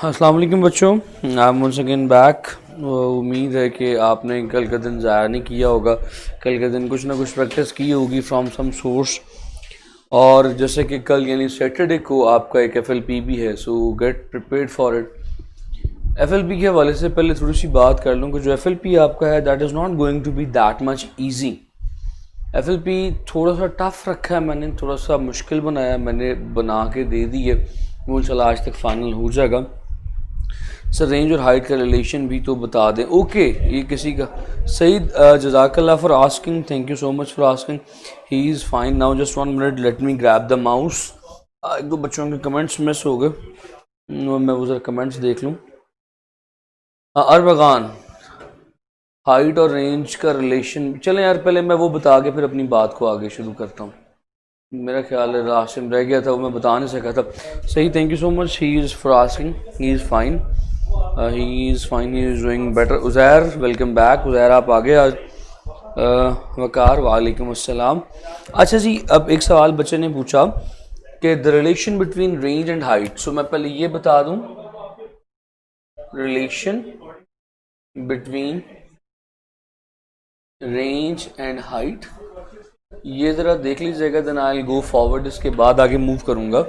अस्सलाम वालेकुम बच्चों, I am once again back. उम्मीद है कि आपने कल का दिन ज़ाया नहीं किया होगा। कल के दिन कुछ ना कुछ प्रैक्टिस की होगी फ्रॉम सम सोर्स। और जैसे कि कल यानी सैटरडे को आपका एक एफएलपी भी है, सो gate prepared for it. FLP के हवाले से पहले थोड़ी सी बात कर लूँ कि जो एफएलपी आपका है that is not going to be that much easy. FLP थोड़ा सा टफ रखा है मैंने, थोड़ा सा मुश्किल बनाया मैंने, बना के दे दी है। वो इंशाल्लाह आज तक फाइनल हो जाएगा। सर रेंज और हाइट का रिलेशन भी तो बता दें। ओके, ये किसी का सईद, जज़ाकल्लाह for asking, thank you so much for asking. He is fine now, just 1 minute, let me grab the mouse. एक दो बच्चों के कमेंट्स मिस हो गए, मैं वो ज़रा कमेंट्स देख लूँ। अरबगान, हाइट और रेंज का रिलेशन, चलें यार पहले मैं वो बता के फिर अपनी बात को आगे शुरू करता हूँ। मेरा ख्याल है राशिम रह गया था, वो मैं बता नहीं सका था। सही, thank you so much, he is for asking, he is fine, he is fine, he is doing better. Uzair, welcome back. Uzair आप आ गए आज। वकार, वालेकुम अस्सलाम। अच्छा जी, अब एक सवाल बच्चे ने पूछा कि the relation between range and height. So मैं पहले ये बता दूं, relation between range and height, ये ज़रा देख लीजिएगा, then I will go forward, इसके बाद आगे मूव करूँगा।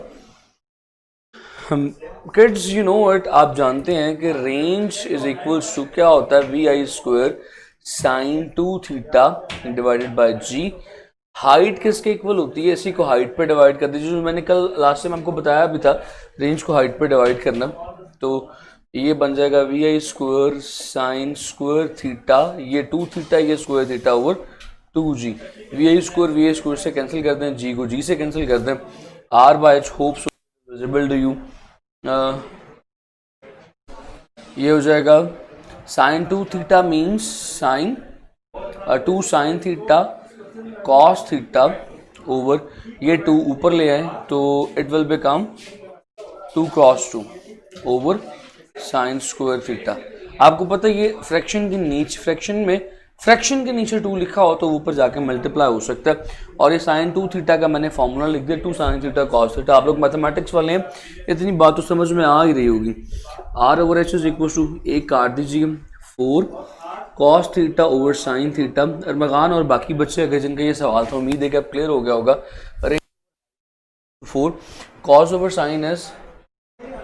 हम किड्स, यू नो इट, आप जानते हैं कि रेंज इज इक्वल्स टू क्या होता है, V I square sine 2 theta divided by G. Height किसके इक्वल होती है, इसी को हाइट पे डिवाइड कर दीजिए। जो मैंने कल लास्ट टाइम आपको बताया भी था, रेंज को हाइट पे डिवाइड करना, तो ये बन जाएगा we I square sine square theta, ये 2 थीटा, ये square theta over 2g। We I square से कैंसिल कर दें, जी को जी से कैंसिल कर दें। Are by H, hope so visible to you. ये हो जाएगा sign 2 theta means sign 2 sine theta cos theta over, ये 2 ऊपर ले आए तो it will become 2 cross 2 over sine square theta. आपको पता है ये फ्रैक्शन के नीचे, फ्रैक्शन के नीचे 2 लिखा हो तो ऊपर जाके मल्टीप्लाई हो सकता है। और ये साइन 2 थीटा का मैंने फॉर्मूला लिख दिया, 2 साइन थीटा कॉस थीटा। आप लोग मैथमेटिक्स वाले हैं, इतनी बात तो समझ में आ ही रही होगी। R over h is equal to, एक काट दीजिए, 4 cos theta over sine theta. Armaghan और बाकी बच्चे अगर जिनका ये सवाल था, उम्मीद है कि अब क्लियर हो गया होगा। अरे 4 cos over sine as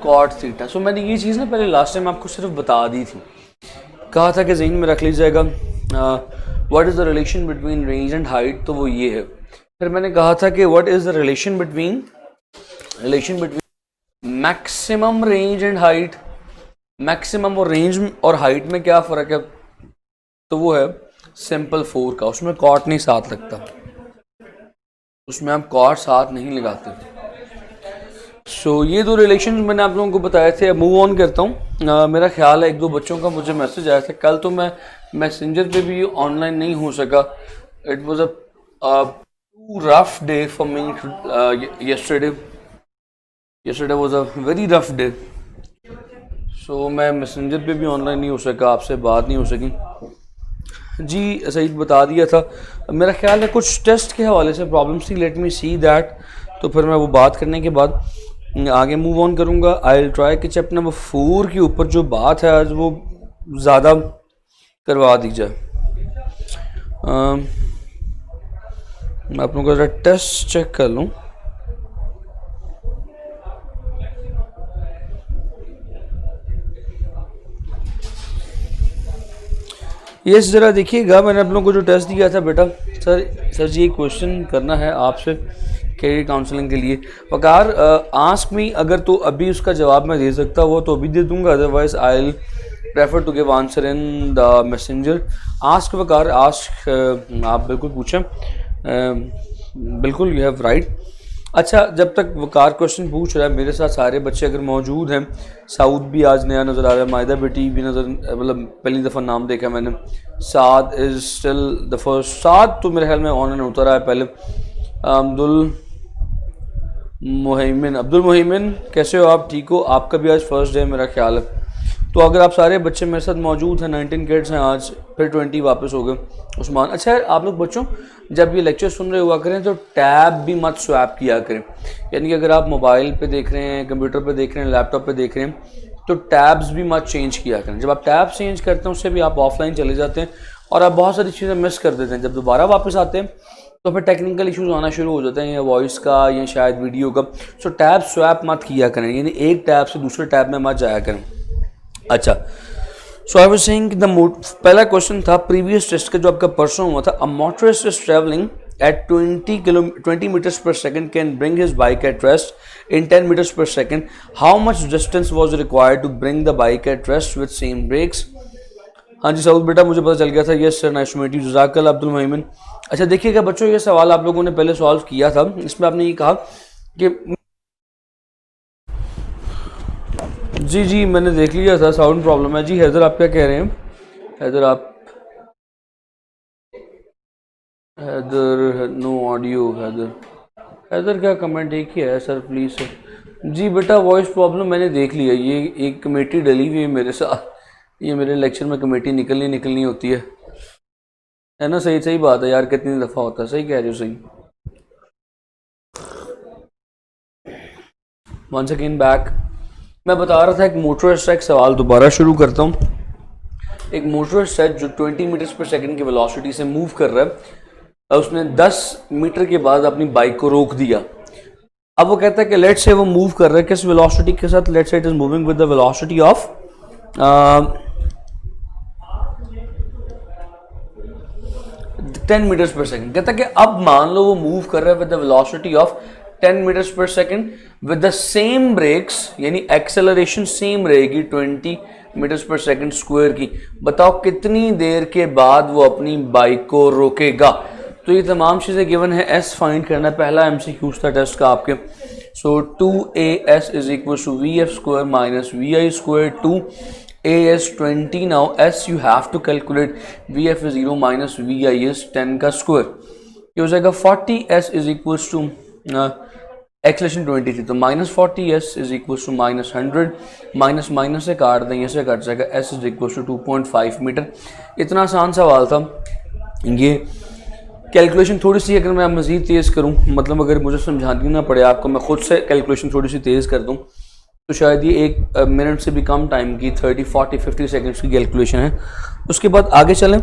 cot theta. So मैंने ये चीज़ ना पहले लास्ट टाइम आपको सिर्फ बता दी थी, कहा था कि ज़हन में रख लीजिएगा what is the relation between range and height, तो वो ये है। फिर मैंने कहा था कि what is the relation between maximum range and height. Maximum और रेंज और हाइट में क्या फ़र्क है, तो वो है सिंपल 4 का, उसमें कॉट नहीं साथ लगता, उसमें आप कॉट साथ नहीं लगाते। सो ये 2 रिलेशन मैंने आप लोगों को बताए थे। अब मूव ऑन करता हूँ। मेरा ख्याल है 1-2 बच्चों का मुझे मैसेज आया था, कल तो मैं मैसेंजर पे भी ऑनलाइन नहीं हो सका। It was a rough day for me yesterday was a very rough day, सो मैं मैसेंजर पे भी ऑनलाइन नहीं हो सका, आपसे बात नहीं हो सकी जी। सही बता दिया था। मेरा ख्याल है कुछ टेस्ट के हवाले से प्रॉब्लम्स थी, लेट मी सी दैट, तो फिर मैं वो बात करने के बाद आगे मूव ऑन करूँगा। आई विल ट्राई कि चैप्टर नंबर 4 के ऊपर जो बात है आज वो ज़्यादा करवा दी जाए। मैं आप लोगों का ज़रा टेस्ट चेक कर लूँ। यस, ज़रा देखिएगा, मैंने आप लोगों को जो टेस्ट दिया था बेटा, सर जी एक क्वेश्चन करना है आपसे कैरियर काउंसलिंग के लिए। वकार, आस्क मी, अगर तो अभी उसका जवाब मैं दे सकता हुआ तो अभी दे दूंगा, otherwise I will prefer to give answer in the messenger. Ask Waqar, ask, आप बिल्कुल पूछें, बिल्कुल, यू हैव राइट। अच्छा, जब तक वकार क्वेश्चन पूछ रहा है, मेरे साथ सारे बच्चे अगर मौजूद हैं, साउद भी आज नया नज़र आ रहा है, मायदा बेटी भी नज़र, मतलब पहली दफ़ा नाम देखा मैंने। साद इज़ स्टिल द फर्स्ट, साद तो मेरे ख्याल में ऑनलाइन होता रहा है पहले। अब्दुल मोहिमिन, कैसे हो आप, ठीक हो? आपका भी आज फर्स्ट डे मेरा ख्याल है। तो अगर आप सारे बच्चे मेरे साथ मौजूद हैं, 19 किड्स हैं आज, फिर 20 वापस हो गए। उस्मान, अच्छा है आप लोग बच्चों जब ये लेक्चर सुन रहे हुआ करें तो टैब भी मत स्वैप किया करें, यानी कि अगर आप मोबाइल पे देख रहे हैं, कंप्यूटर पे देख रहे हैं, लैपटॉप पे देख रहे हैं, तो टैब्स भी मत चेंज किया करें। जब आप टैब्स चेंज करते हैं उससे भी आप ऑफलाइन चले जाते हैं और आप बहुत सारी चीज़ें मिस कर देते हैं। जब दोबारा वापस आते हैं तो फिर टेक्निकल इश्यूज आना शुरू हो जाते हैं, या वॉइस का या शायद वीडियो का। सो टैब स्वैप मत किया करें, यानी एक टैब से दूसरे टैब में मत जाया करें। अच्छा, so I was saying the पहला क्वेश्चन था प्रीवियस टेस्ट का जो आपका परसों हुआ था। A motorist is travelling at 20 meters per second can bring his bike at rest in 10 meters per second. How much distance was required to bring the bike at rest with same brakes? हाँ जी Saud बेटा, मुझे पता चल गया था। Yes sir, nice to meet you, जज़ाकल्लाह अब्दुल मोमिन। अच्छा देखिएगा बच्चों, ये सवाल आप लोगों ने पहले सॉल्व किया था। इसमें आपने ये कहा कि जी मैंने देख लिया था, साउंड प्रॉब्लम है। जी हैदर, आप क्या कह रहे हैं? Haider no audio. हैदर क्या कमेंट एक ही है सर, प्लीज़ सर। जी बेटा, वॉइस प्रॉब्लम मैंने देख लिया। ये एक कमेटी डली हुई है मेरे साथ, ये मेरे लेक्चर में कमेटी निकलनी होती है ना। सही बात है यार, कितनी दफ़ा होता है। सही कह रहे हो, सही। वंस अगेन बैक, मैं बता रहा था एक मोटरिस्ट का एक सवाल दोबारा शुरू करता हूँ। एक मोटरिस्ट है जो 20 मीटर्स पर सेकंड की वेलोसिटी से मूव कर रहा है। उसने 10 मीटर के बाद अपनी बाइक को रोक दिया। अब वो कहता है कि लेट्स से वो मूव कर रहा है किस वेलोसिटी के साथ? Let's say it is moving with the velocity of 10 metres पर सेकंड। कहता है कि अब मान लो वो मूव कर रहा है with the velocity of 10 metres पर second with the same brakes, यानी एक्सेलरेशन सेम रहेगी 20 मीटर्स पर सेकंड स्क्वायर की। बताओ कितनी देर के बाद वो अपनी बाइक को रोकेगा? तो ये तमाम चीज़ें गिवन है। एस फाइंड करना है, पहला एमसीक्यू था टेस्ट का आपके। So 2as is equal to vf square minus vi square 2as 20। Now s you have to calculate, vf is 0 minus vi is 10 का स्क्वायर। ये हो जाएगा 40s is equal to acceleration 20 थी तो minus 40s is equal to minus 100। Minus से काट देंगे, से कट जाएगा s is equal to 2.5 meter. इतना आसान सवाल था ये। कैलकुलेशन थोड़ी सी अगर मैं मज़ीद तेज़ करूं, मतलब अगर मुझे समझानी ना पड़े आपको, मैं खुद से कैलकुलेशन थोड़ी सी तेज़ कर दूं तो शायद ये 1 मिनट से भी कम टाइम की 30, 40, 50 सेकेंड्स की कैलकुलेशन है। उसके बाद आगे चलें।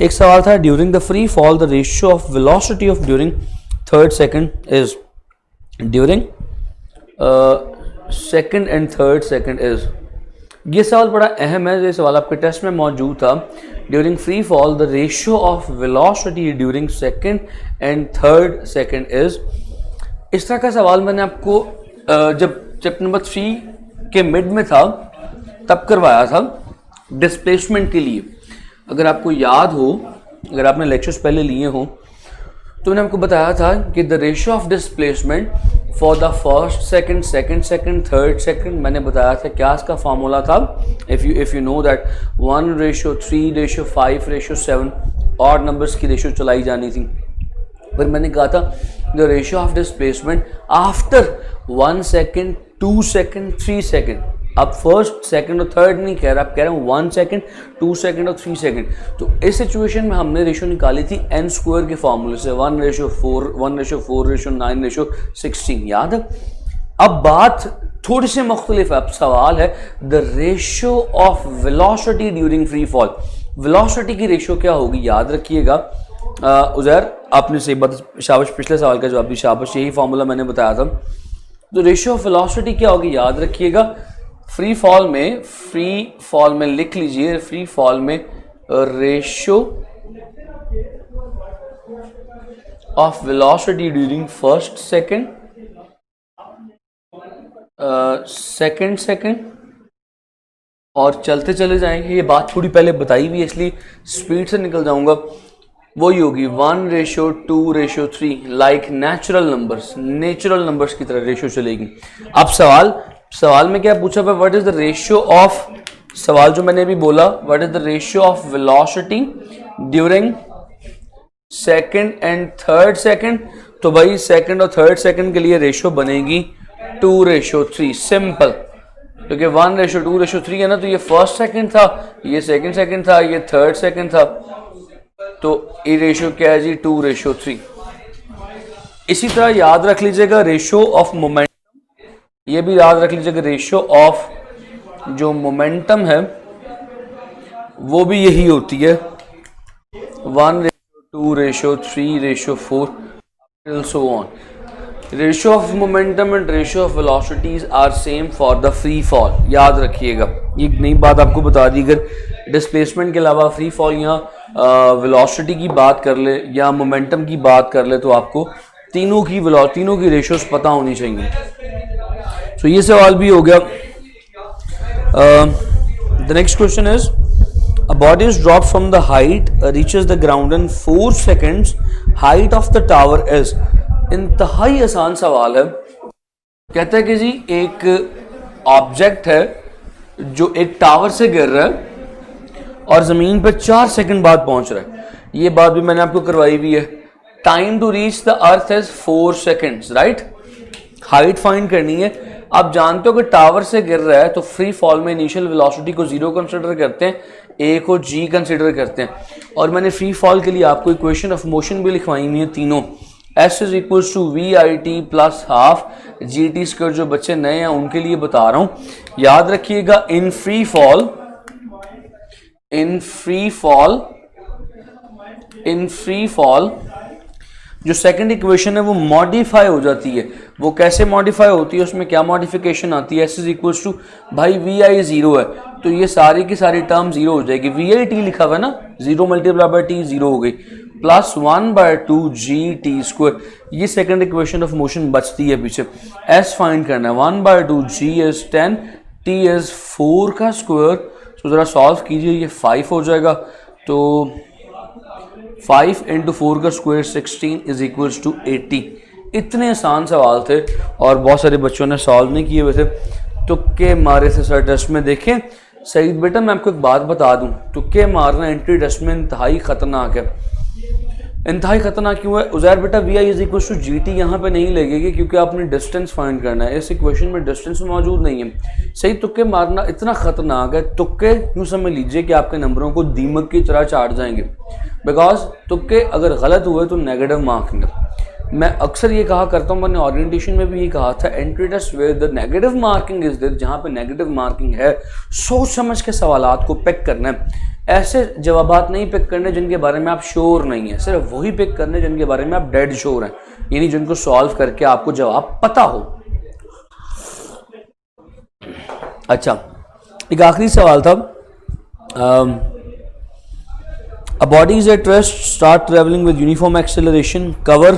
एक सवाल था, during the free fall the ratio of velocity of during third second is. During second and third second is, ये सवाल बड़ा अहम है। ये सवाल आपके टेस्ट में मौजूद था। During free fall the ratio of velocity during second and third second is. इस तरह का सवाल मैंने आपको जब चैप्टर नंबर 3 के मिड में था तब करवाया था डिस्प्लेसमेंट के लिए। अगर आपको याद हो, अगर आपने लेक्चर्स पहले लिए हो तो मैंने आपको बताया था कि the ratio of displacement for the first second, second, third second, मैंने बताया था क्या इसका फार्मूला था। इफ़ यू नो दैट 1:3:5:7 और नंबर्स की रेशियो चलाई जानी थी। फिर मैंने कहा था the ratio of displacement after 1 second, 2 second, 3 second. अब फर्स्ट, सेकंड और थर्ड नहीं कह रहा, आप कह रहे हैं 1 सेकंड, 2 सेकंड और 3 सेकंड। तो इस सिचुएशन में हमने रेशियो निकाली थी n स्क्वायर के फार्मूले से, 1:4, 1:4:9:16। याद है? अब बात थोड़ी सी मुख्तलिफ है। अब सवाल है the ratio of velocity during free fall. Velocity की रेशियो क्या होगी? याद रखिएगा उज़ैर, आपने सही बात, शाबाश, पिछले सवाल का जवाब भी शाबाश, यही फार्मूला मैंने बताया था। तो रेशियो ऑफ वेलोसिटी क्या होगी? याद रखिएगा फ्री फॉल में लिख लीजिए, फ्री फॉल में ratio of velocity during first second, second और चलते चले जाएंगे। ये बात थोड़ी पहले बताई हुई है इसलिए स्पीड से निकल जाऊंगा। वही होगी 1:2:3, लाइक नेचुरल नंबर्स की तरह रेशियो चलेगी। अब सवाल में क्या पूछा हुआ? What is the ratio of, सवाल जो मैंने अभी बोला, what is the ratio of velocity during second and third second. तो भाई सेकंड और थर्ड सेकंड के लिए रेशियो बनेगी 2:3। सिंपल, क्योंकि 1:2:3 है ना। तो ये फर्स्ट सेकंड था, ये सेकंड सेकंड था, ये थर्ड सेकंड था। तो ये रेशियो क्या है जी? 2:3। इसी तरह याद रख लीजिएगा रेशियो ऑफ मोमेंटम, ये भी याद रख लीजिएगा रेशियो ऑफ जो मोमेंटम है वो भी यही होती है 1:2:3:4 till so on. Ratio of momentum and ratio of velocities are same for the free fall. याद रखिएगा, ये नई बात आपको बता दी. अगर डिस्प्लेसमेंट के अलावा फ्री फॉल या वेलोसिटी की बात कर ले या मोमेंटम की बात कर ले तो आपको तीनों की रेशियोज पता होनी चाहिए. तो ये सवाल भी हो गया. The next question is A body is dropped from the height, reaches the ground in 4 seconds. Height of the tower is. इंतहाई आसान सवाल है. कहता है कि जी एक ऑब्जेक्ट है जो एक टावर से गिर रहा है और जमीन पर 4 सेकंड बाद पहुंच रहा है. ये बात भी मैंने आपको करवाई हुई है. Time to reach the earth is 4 seconds, right. Height find करनी है. आप जानते हो कि टावर से गिर रहा है तो फ्री फॉल में इनिशियल वेलोसिटी को 0 कंसिडर करते हैं, ए को जी कंसिडर करते हैं. और मैंने फ्री फॉल के लिए आपको इक्वेशन ऑफ मोशन भी लिखवाई हुई है तीनों. S is equals to VIT plus half GT square. जो बच्चे नए हैं उनके लिए बता रहा हूं, याद रखिएगा. इन फ्री फॉल जो सेकंड इक्वेशन है वो मॉडिफाई हो जाती है. वो कैसे मॉडिफाई होती है, उसमें क्या मॉडिफिकेशन आती है. S इज इक्वल्स टू भाई VI 0 है तो ये सारी की सारी टर्म 0 हो जाएगी. VIT लिखा हुआ है ना, 0 मल्टीप्लाई बाय T 0 हो गई, प्लस 1/2 GT स्क्वायर. ये सेकंड इक्वेशन ऑफ मोशन बचती है पीछे. S फाइंड करना है. 1/2 G इज 10, T इज 4 का स्क्वायर. तो जरा सॉल्व कीजिए, ये 5 हो जाएगा. तो 5 × 4 का स्क्वायर 16 इज इक्वल्स टू 80. इतने आसान सवाल थे और बहुत सारे बच्चों ने सॉल्व नहीं किए हुए थे. तुक्के मारे थे सर टेस्ट में. देखें सईद बेटा, मैं आपको एक बात बता दूं, तुक्के मारना एंट्री टेस्ट में इंतहाई खतरनाक है. इंतहाई खतरनाक क्यों है उजैर बेटा? VI is equal to GT यहाँ पे नहीं लगेगी क्योंकि आपने डिस्टेंस फाइंड करना है. इस इक्वेशन में डिस्टेंस मौजूद नहीं है. सही तुक्के मारना इतना खतरनाक है. तुक्के यूँ समझ लीजिए कि आपके नंबरों को दीमक की तरह चाट जाएंगे. बिकॉज तुक्के अगर गलत हुए तो नेगेटिव मार्किंग. मैं अक्सर ये कहा करता हूँ, मैंने ओरिएंटेशन में भी ये कहा था, entry test where the negative marking is there. जहाँ पे नेगेटिव मार्किंग है सोच समझ के सवालात को पिक करना है. ऐसे जवाबात नहीं पिक करने जिनके बारे में आप श्योर नहीं है. सिर्फ वही पिक करने जिनके बारे में आप डेड श्योर हैं, यानी जिनको सॉल्व करके आपको जवाब पता हो. अच्छा, एक आखिरी सवाल था. A body is at rest, start traveling with uniform acceleration, cover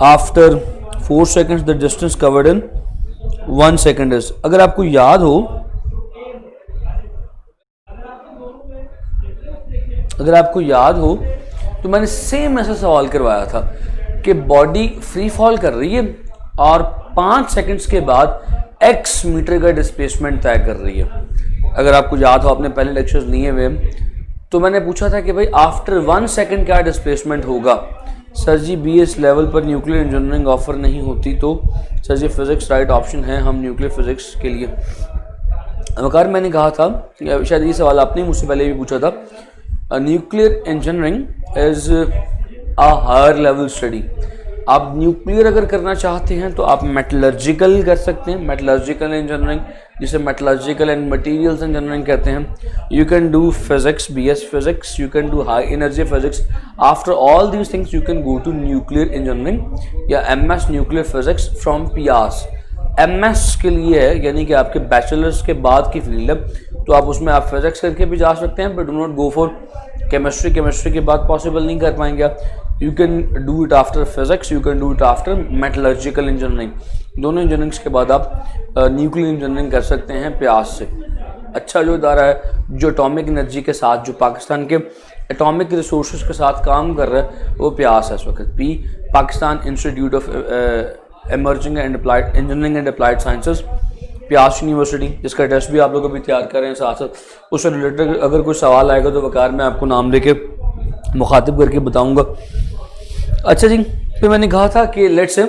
after 4 seconds the distance covered in 1 second is. अगर आपको याद हो तो मैंने सेम ऐसा सवाल करवाया था कि बॉडी फ्री फॉल कर रही है और 5 सेकंड्स के बाद x मीटर का डिस्प्लेसमेंट तय कर रही है. अगर आपको याद हो, आपने पहले लेक्चर्स लिए हुए, तो मैंने पूछा था कि भाई आफ्टर 1 सेकंड क्या डिस्प्लेसमेंट होगा. सर जी BS लेवल पर न्यूक्लियर इंजीनियरिंग ऑफर नहीं होती. तो सर जी फिजिक्स राइट ऑप्शन है हम न्यूक्लियर फिजिक्स के लिए. मगर मैंने कहा था, शायद ये सवाल आपने मुझसे पहले भी पूछा था, nuclear engineering is a higher level study. आप न्यूक्लियर अगर करना चाहते हैं तो आप मेटलर्जिकल कर सकते हैं, मेटलर्जिकल इंजीनियरिंग, जिसे मेटलर्जिकल एंड मटेरियल्स इंजीनियरिंग कहते हैं. You can do physics, BS physics, you can do high energy physics. After all these things you can go to nuclear engineering या MS nuclear physics from PIEAS. MS के लिए है, यानी कि आपके bachelors के बाद की फील्ड है, तो आप उसमें आप फिजिक्स करके भी जा सकते हैं, but do not go for chemistry के बाद पॉसिबल नहीं कर पाएंगे आप. You can do it after physics, you can do it after metallurgical engineering. दोनों इंजीनियरिंग्स के बाद आप न्यूक्लियर इंजीनियरिंग कर सकते हैं प्यास से. अच्छा जो इदारा है जो एटॉमिक एनर्जी के साथ, जो पाकिस्तान के एटॉमिक रिसोर्सेज के साथ काम कर रहा है, वो प्यास है इस वक्त. Pakistan institute of emerging and applied engineering and applied sciences, प्यास यूनिवर्सिटी, जिसका टेस्ट भी आप लोग अभी तैयार कर रहे हैं. साथ साथ उससे रिलेटेड अगर कोई सवाल आएगा तो वकार मैं आपको नाम लेके मुखातिब करके बताऊंगा. अच्छा जी, फिर मैंने कहा था कि लेट्स से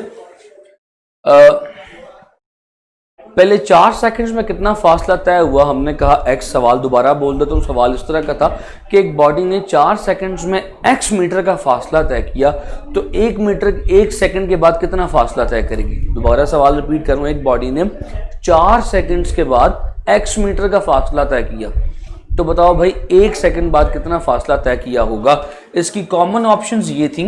पहले 4 सेकंड्स में कितना फासला तय हुआ. हमने कहा x. सवाल दोबारा बोल देता हूँ. सवाल इस तरह का था कि एक बॉडी ने 4 सेकंड्स में x मीटर का फासला तय किया, तो 1 मीटर 1 सेकंड के बाद कितना फासला तय करेगी. दोबारा सवाल रिपीट करूँ, एक बॉडी ने 4 सेकंड्स के बाद x मीटर का फासला तय किया, तो बताओ भाई 1 सेकंड बाद कितना फासला तय किया होगा। इसकी कॉमन ऑप्शंस ये थी,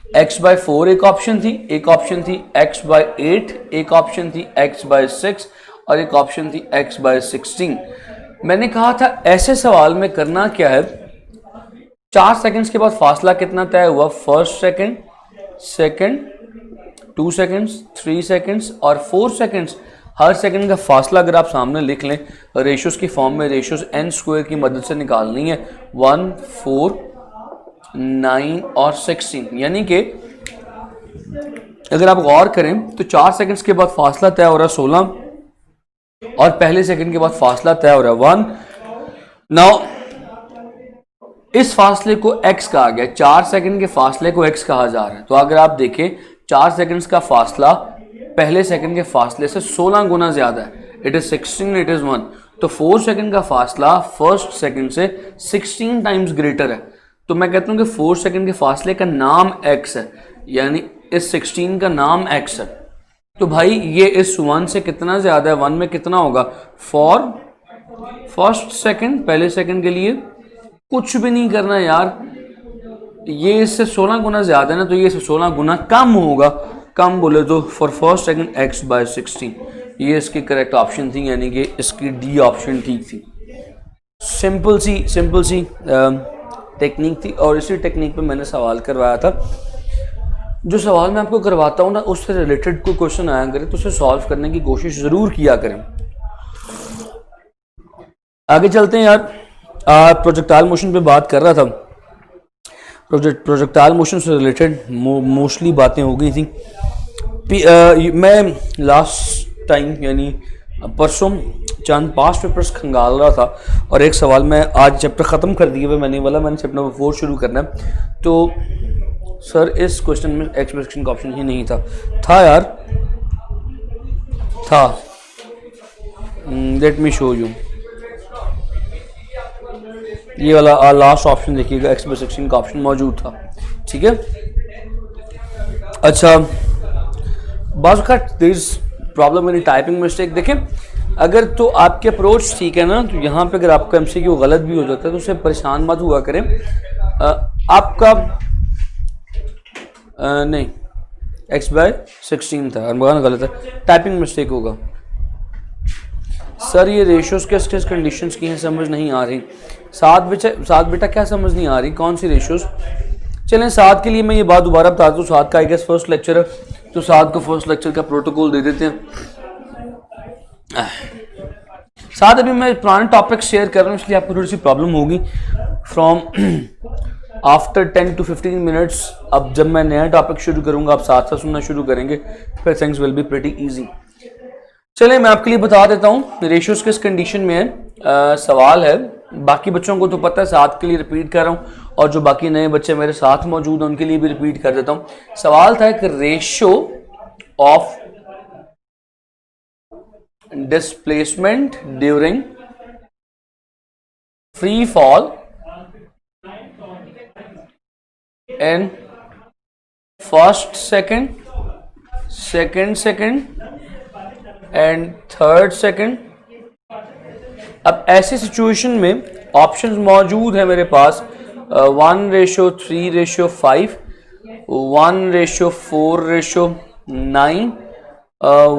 x/4 एक ऑप्शन थी, एक ऑप्शन थी x/8, एक ऑप्शन थी x/6 और एक ऑप्शन थी x/16। मैंने कहा था ऐसे सवाल में करना क्या है, 4 सेकंड्स के बाद फासला कितना तय हुआ, first second, second, 2 seconds, 3 seconds और 4 सेकंड्स। हर सेकंड का फासला अगर आप सामने लिख लें, रेशियोज की फॉर्म में रेशियोज n स्क्वायर की मदद से निकालनी है, 1, 4, 9 और 16। यानी कि अगर आप गौर करें तो 4 सेकंड्स के बाद फासला तय हो रहा है 16 और पहले सेकंड के बाद फासला तय हो रहा है 1। नाउ इस फासले को x कहा गया, 4 सेकंड के फासले को x कहा जा रहा है। तो अगर आप देखें 4 सेकंड्स का फासला पहले सेकंड के फासले से 16 गुना ज्यादा है, इट इज 16, इट इज 1। तो 4 सेकंड का फासला फर्स्ट सेकंड से 16 टाइम्स ग्रेटर है। तो मैं कहता हूं कि 4 सेकंड के फासले का नाम x है, यानी इस 16 का नाम x है। तो भाई ये इस 1 से कितना ज्यादा है, 1 में कितना होगा, फॉर फर्स्ट सेकंड, पहले सेकंड के लिए कुछ भी नहीं करना यार, ये इससे 16 गुना ज्यादा है ना, तो ये इससे 16 गुना कम होगा। कम बोले तो फॉर फर्स्ट सेकंड x/16, ये इसकी करेक्ट ऑप्शन थी, यानी कि इसकी डी ऑप्शन ठीक थी। सिंपल सी टेक्निक थी और इसी टेक्निक पे मैंने सवाल करवाया था। जो सवाल मैं आपको करवाता हूँ ना, उससे रिलेटेड कोई क्वेश्चन आया करे तो उसे सॉल्व करने की कोशिश जरूर किया करें। आगे चलते हैं यार, प्रोजेक्टाइल मोशन पे बात कर रहा था। प्रोजेक्टाइल मोशन से रिलेटेड मोस्टली बातें हो गई थी। मैं लास्ट टाइम यानी परसों चंद पास्ट पेपर्स खंगाल रहा था और एक सवाल मैं आज चैप्टर ख़त्म कर दिए हुए, मैंने चैप्टर नंबर 4 शुरू करना है। तो सर इस क्वेश्चन में एक्सप्रेशन का ऑप्शन ही नहीं था यार, था। लेट मी शो यू, ये वाला लास्ट ऑप्शन देखिएगा, एक्सप्रेशन का ऑप्शन मौजूद था, ठीक है। अच्छा, बाज़ का there is problem in typing mistake. देखें, अगर तो आपकी अप्रोच ठीक है ना, तो यहाँ पे अगर आपका एमसीक्यू गलत भी हो जाता है तो उससे परेशान मत हुआ करें। आपका नहीं x/16 था, अरमान गलत है, टाइपिंग मिस्टेक होगा। सर ये रेशियोज किस किस कंडीशंस की हैं, समझ नहीं आ रही। सात बेटा क्या समझ नहीं आ रही, कौन सी रेशियोज? चलें 7 के लिए मैं ये बात दोबारा बता दूँ, 7 का आई गेस फर्स्ट लेक्चर है, तो 7 को फर्स्ट लेक्चर का प्रोटोकॉल दे देते हैं। 7 अभी मैं पुराने टॉपिक शेयर कर रहा हूँ, इसलिए आपको थोड़ी सी प्रॉब्लम होगी फ्रॉम आफ्टर 10 to 15 मिनट्स। अब जब मैं नया टॉपिक शुरू करूंगा, आप साथ साथ सुनना शुरू करेंगे, फिर things will be pretty easy. चलिए मैं आपके लिए बता देता हूँ रेशियोज किस कंडीशन में है। सवाल है, बाकी बच्चों को तो पता है, 7 के लिए रिपीट कर रहा हूँ और जो बाकी नए बच्चे मेरे साथ मौजूद हैं उनके लिए भी रिपीट कर देता हूँ। सवाल था कि ratio of displacement during free fall in first second, second and third second। अब ऐसे सिचुएशन में ऑप्शंस मौजूद है मेरे पास 1:3:5, 1:4:9,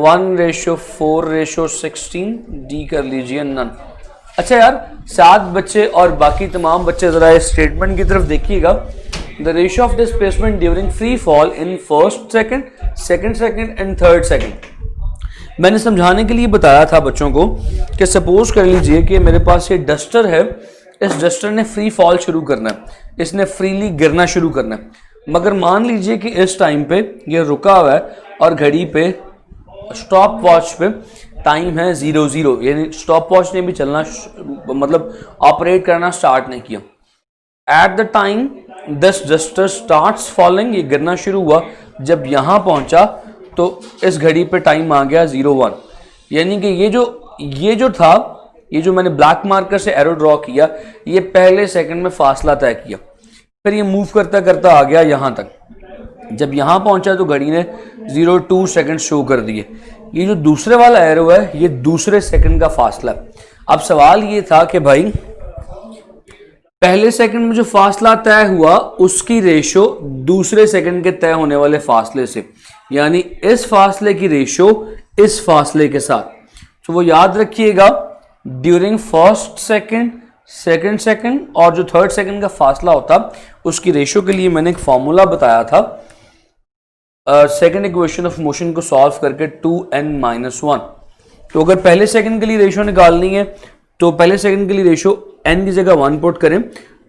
1:4:16, डी कर लीजिए नन। अच्छा यार, 7 बच्चे और बाकी तमाम बच्चे जरा इस स्टेटमेंट की तरफ देखिएगा। The ratio of displacement during free fall in first second, second second and third second। मैंने समझाने के लिए बताया था बच्चों को कि सपोज कर लीजिए कि मेरे पास ये डस्टर है, इस डस्टर ने फ्री फॉल शुरू करना है, इसने फ्रीली गिरना शुरू करना है, मगर मान लीजिए कि इस टाइम पे ये रुका हुआ है और घड़ी पे स्टॉप वॉच पे टाइम है 00, यानी स्टॉप वॉच ने भी चलना मतलब ऑपरेट करना स्टार्ट नहीं किया। At the time this duster starts falling, ये गिरना शुरू हुआ, जब यहां पहुंचा तो इस घड़ी पे टाइम आ गया 01, यानी कि ये जो था, ये जो मैंने ब्लैक मार्कर से एरो ड्रॉ किया, ये पहले सेकंड में फासला तय किया, फिर ये मूव करता करता आ गया यहां तक, जब यहां पहुंचा तो घड़ी ने 02 सेकंड शो कर दिए, ये जो दूसरे वाला एरो है ये दूसरे सेकंड का फासला है। अब सवाल ये था कि भाई पहले सेकंड में जो फासला तय हुआ उसकी रेशो दूसरे सेकंड के तय होने वाले फासले से, यानी इस फासले की रेशो इस फासले के साथ। तो वो याद रखिएगा during first second, second second और जो थर्ड सेकंड का फासला होता उसकी रेशो के लिए मैंने एक फॉर्मूला बताया था सेकंड इक्वेशन ऑफ मोशन को सॉल्व करके 2n-1। तो अगर पहले सेकंड के लिए रेशो निकालनी है तो पहले सेकंड के लिए रेशो n की जगह 1 पुट करें,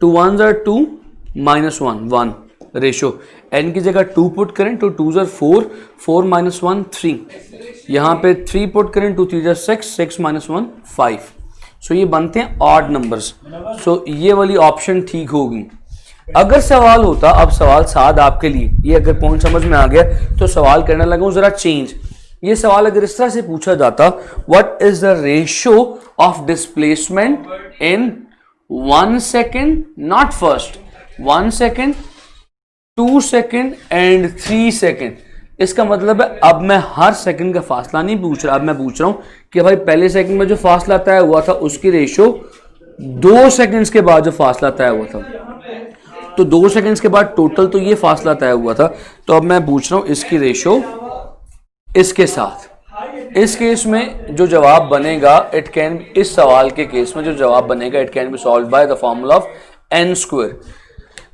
2 1s are 2 -1 1 रेशो, n की जगह 2 पुट करें, 2 2s are 4 4 -1 3, यहाँ पे 3 पुट करें, 2 3s are 6 6 -1 5। सो ये बनते हैं ऑड नंबर्स। सो ये वाली ऑप्शन ठीक होगी। अगर सवाल होता, अब सवाल साध आपके लिए, ये अगर पॉइंट समझ में आ गया तो सवाल करने लगा जरा चेंज। ये सवाल अगर इस तरह से पूछा जाता, what is the ratio of displacement in 1 second, not first, 1 second, 2 second and 3 second. इसका मतलब है अब मैं हर सेकंड का फासला नहीं पूछ रहा, अब मैं पूछ रहा हूं कि भाई पहले सेकंड में जो फासला तय हुआ था उसकी रेशो 2 सेकंड्स के बाद जो फासला तय हुआ था, तो 2 सेकंड्स के बाद टोटल तो ये फासला तय हुआ था। तो अब मैं पूछ रहा हूं इसकी रेशो इसके साथ। इस केस में जो जवाब बनेगा इट कैन, इस सवाल के केस में जो जवाब बनेगा it can be solve by the formula of n square.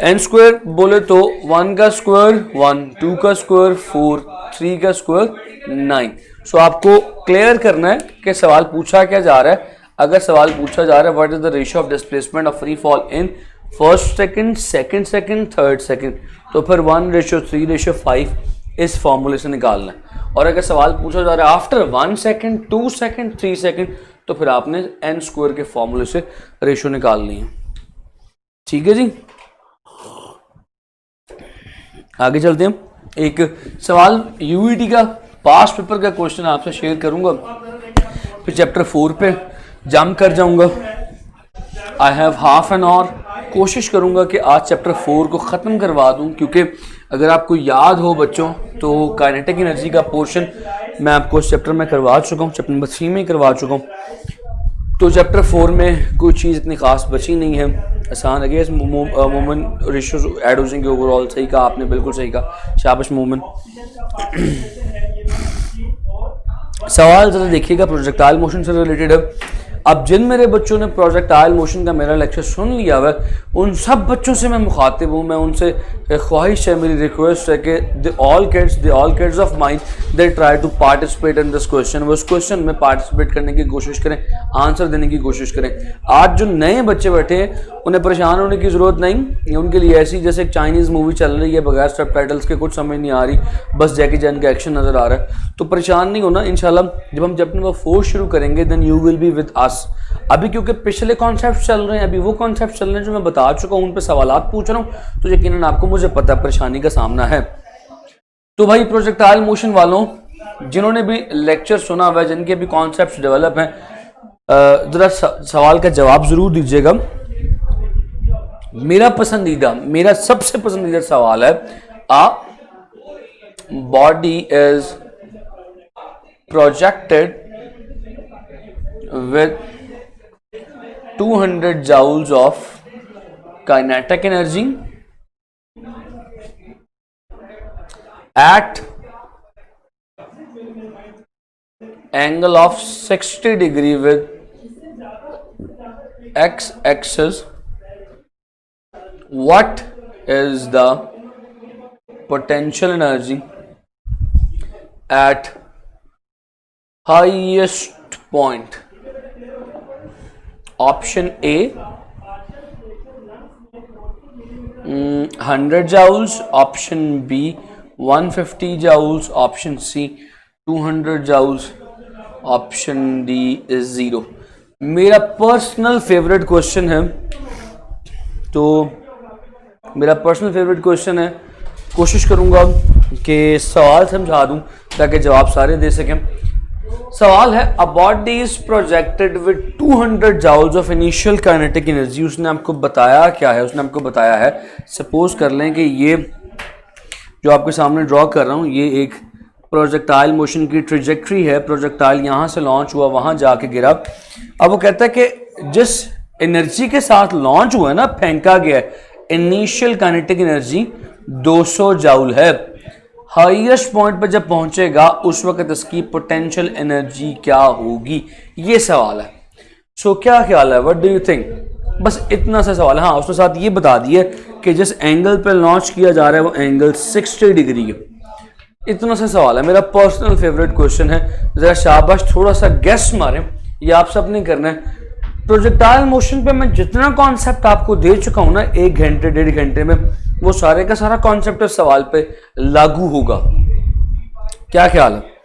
n square बोले तो 1 का स्क्वायर 1, 2 का स्क्वायर 4, 3 का स्क्वायर 9। सो आपको क्लियर करना है कि सवाल पूछा क्या जा रहा है। अगर सवाल पूछा जा रहा है what is the ratio of displacement of free fall in first second, second second, third second, तो फिर 1:3:5 इस फॉर्मूले से निकालना है। और अगर सवाल पूछा जा रहा है आफ्टर 1 सेकंड, 2 सेकंड, 3 सेकंड, तो फिर आपने n स्क्वायर के फॉर्मूले से रेशियो निकालनी है। ठीक है जी, आगे चलते हैं। एक सवाल यूईटी का पास्ट पेपर का क्वेश्चन आपसे शेयर करूंगा, फिर चैप्टर 4 पे जंप कर जाऊंगा। I have half an hour, कोशिश करूंगा कि आज चैप्टर 4 को ख़त्म करवा दूं, क्योंकि अगर आपको याद हो बच्चों तो काइनेटिक एनर्जी का पोर्शन मैं आपको इस चैप्टर में करवा चुका हूं, चैप्टर नंबर 3 में करवा चुका हूं। तो चैप्टर 4 में कोई चीज़ इतनी खास बची नहीं है, आसान है। इस मोमेंट रेशियोज ऐड हो जाएंगे ओवरऑल। सही कहा आपने, बिल्कुल सही कहा, शाबाश मोमेंट। सवाल ज़रा देखिएगा, प्रोजेक्टाइल मोशन से रिलेटेड है। अब जिन मेरे बच्चों ने प्रोजेक्टाइल मोशन का मेरा लेक्चर सुन लिया हुआ है उन सब बच्चों से मैं मुखातिब हूँ, मैं उनसे ख्वाहिश है, मेरी रिक्वेस्ट है कि the all kids of mind they try to participate in this question. वो उस क्वेश्चन में पार्टिसिपेट करने की कोशिश करें, आंसर देने की कोशिश करें। आज जो नए बच्चे बैठे हैं उन्हें परेशान होने की ज़रूरत नहीं, उनके लिए ऐसी जैसे एक चाइनीज़ मूवी चल रही है बगैर सबटाइटल्स के, कुछ समझ नहीं आ रही, बस जैकी चैन का एक्शन नज़र आ रहा है, तो परेशान नहीं होना। इंशाल्लाह जब हम चैप्टर नंबर 4 शुरू करेंगे then you will be with us. अभी क्योंकि पिछले कॉन्सेप्ट चल रहे हैं, अभी वो कॉन्सेप्ट चल रहे हैं जो मैं बता चुका हूं, उन पे सवालात पूछ रहा हूं, तो यकीनन आपको मुझे पता है परेशानी का सामना है। तो भाई प्रोजेक्टाइल मोशन वालों, जिन्होंने भी लेक्चर सुना हुआ है, जिनके भी कॉन्सेप्ट डेवलप हैं, जरा सवाल का जवाब जरूर दीजिएगा। मेरा सबसे पसंदीदा सवाल है, a body is projected with 200 joules of kinetic energy at angle of 60 degree with x-axis. What is the potential energy at highest point? Option A 100 joules, option B 150 joules, option C 200 joules, option D is 0। मेरा personal favourite question है, तो मेरा personal favourite question है, कोशिश करूंगा कि सवाल समझा दूं ताकि जवाब सारे दे सकें। सवाल है, a body is projected with 200 joules of initial kinetic energy. उसने आपको बताया क्या है? उसने आपको बताया है, सपोज कर लें कि ये जो आपके सामने ड्रॉ कर रहा हूं ये एक प्रोजेक्टाइल मोशन की ट्रेजेक्ट्री है, प्रोजेक्टाइल यहाँ से लॉन्च हुआ, वहाँ जाके गिरा। अब वो कहता है कि जिस एनर्जी के साथ लॉन्च हुआ है ना, फेंका गया, इनिशियल काइनेटिक एनर्जी 200 जाउल है। हाईएस्ट पॉइंट पर जब पहुंचेगा उस वक्त इसकी पोटेंशियल एनर्जी क्या होगी, ये सवाल है। सो क्या ख्याल है, व्हाट डू यू थिंक? बस इतना सा सवाल है। हाँ, उसके साथ ये बता दिया कि जिस एंगल पे लॉन्च किया जा रहा है वो एंगल 60 डिग्री है। इतना सा सवाल है, मेरा पर्सनल फेवरेट क्वेश्चन है। जरा शाबाश, थोड़ा सा गेस मारें, ये आप सब नहीं करना है। प्रोजेक्टाइल मोशन पे मैं जितना कॉन्सेप्ट आपको दे चुका हूं ना 1 घंटे 1.5 घंटे में, वो सारे का सारा कॉन्सेप्ट इस सवाल पे लागू होगा। क्या ख्याल है?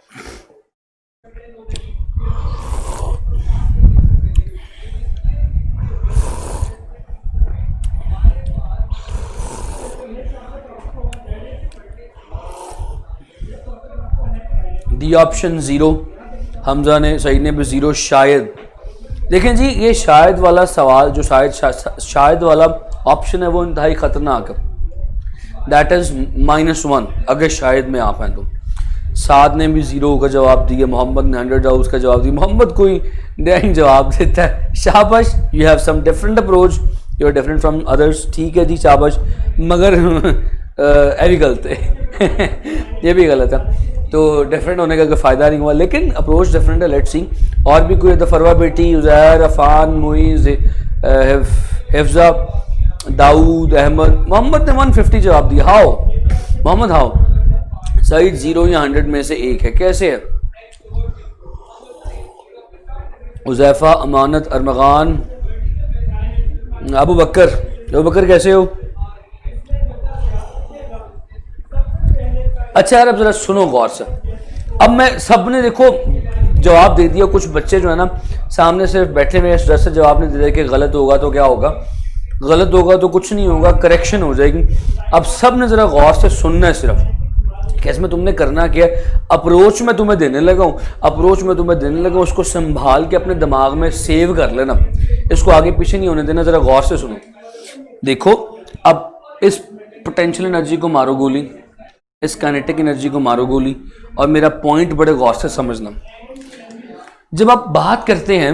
डी ऑप्शन 0, हमजा ने, सही ने भी 0 शायद। देखें जी, ये शायद वाला सवाल, जो शायद वाला ऑप्शन है, वो इंतहाई खतरनाक है। दैट इज -1 अगर शायद में आप हैं तो। साद ने भी 0 का जवाब दिया, मोहम्मद ने 100 हाउस का जवाब दिया। मोहम्मद कोई डेयरिंग जवाब देता है, शाबाश। You have some different approach, you are different from others. ठीक है जी, शाबाश। मगर ये भी गलत है ये भी गलत है। तो डिफरेंट होने का कोई फ़ायदा नहीं हुआ, लेकिन अप्रोच डिफरेंट है। Let's see. और भी कोई, फरवा बेटी, उज़ैर, अफ़ान, मुइज़, हिफ्ज़ा, दाऊद, अहमद। मोहम्मद ने 150 जवाब दिया। How Mohammad, how? सईद 0 या 100 में से 1 है, कैसे है? उज़ैफ़ा, अमानत, अरमगान, अबू बकर कैसे हो? अच्छा यार, अब जरा सुनो गौर से। अब मैं सबने देखो जवाब दे दिया, कुछ बच्चे जो है ना सामने सिर्फ बैठे हुए इस डर से जवाब नहीं दे रहे कि गलत होगा तो क्या होगा, गलत होगा तो कुछ नहीं होगा, करेक्शन हो जाएगी। अब सब ने जरा गौर से सुनना है सिर्फ। कैसे में तुमने करना क्या, अप्रोच में तुम्हें देने लगा हूँ, उसको संभाल के अपने दिमाग में सेव कर लेना, इसको आगे पीछे नहीं होने देना। जरा गौर से सुनो। देखो, अब इस पोटेंशियल एनर्जी को मारो गोली, इस काइनेटिक एनर्जी को मारो गोली, और मेरा पॉइंट बड़े गौर से समझना। जब आप बात करते हैं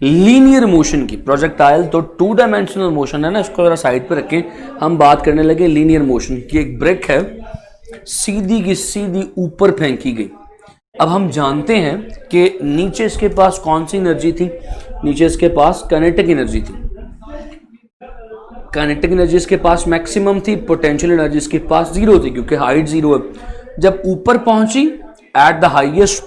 लीनियर मोशन की, प्रोजेक्टाइल तो 2 डायमेंशनल मोशन है ना, इसको जरा साइड पे रखें। हम बात करने लगे लीनियर मोशन की। एक ब्रिक है, सीधी की सीधी ऊपर फेंकी गई। अब हम जानते हैं कि नीचे इसके पास कौन सी एनर्जी थी, नीचे इसके पास काइनेटिक एनर्जी थी। काइनेटिक एनर्जी इसके पास मैक्सिमम थी, पोटेंशियल एनर्जी इसके पास 0 थी, क्योंकि हाइट 0 है। जब ऊपर पहुंची एट द हाईएस्ट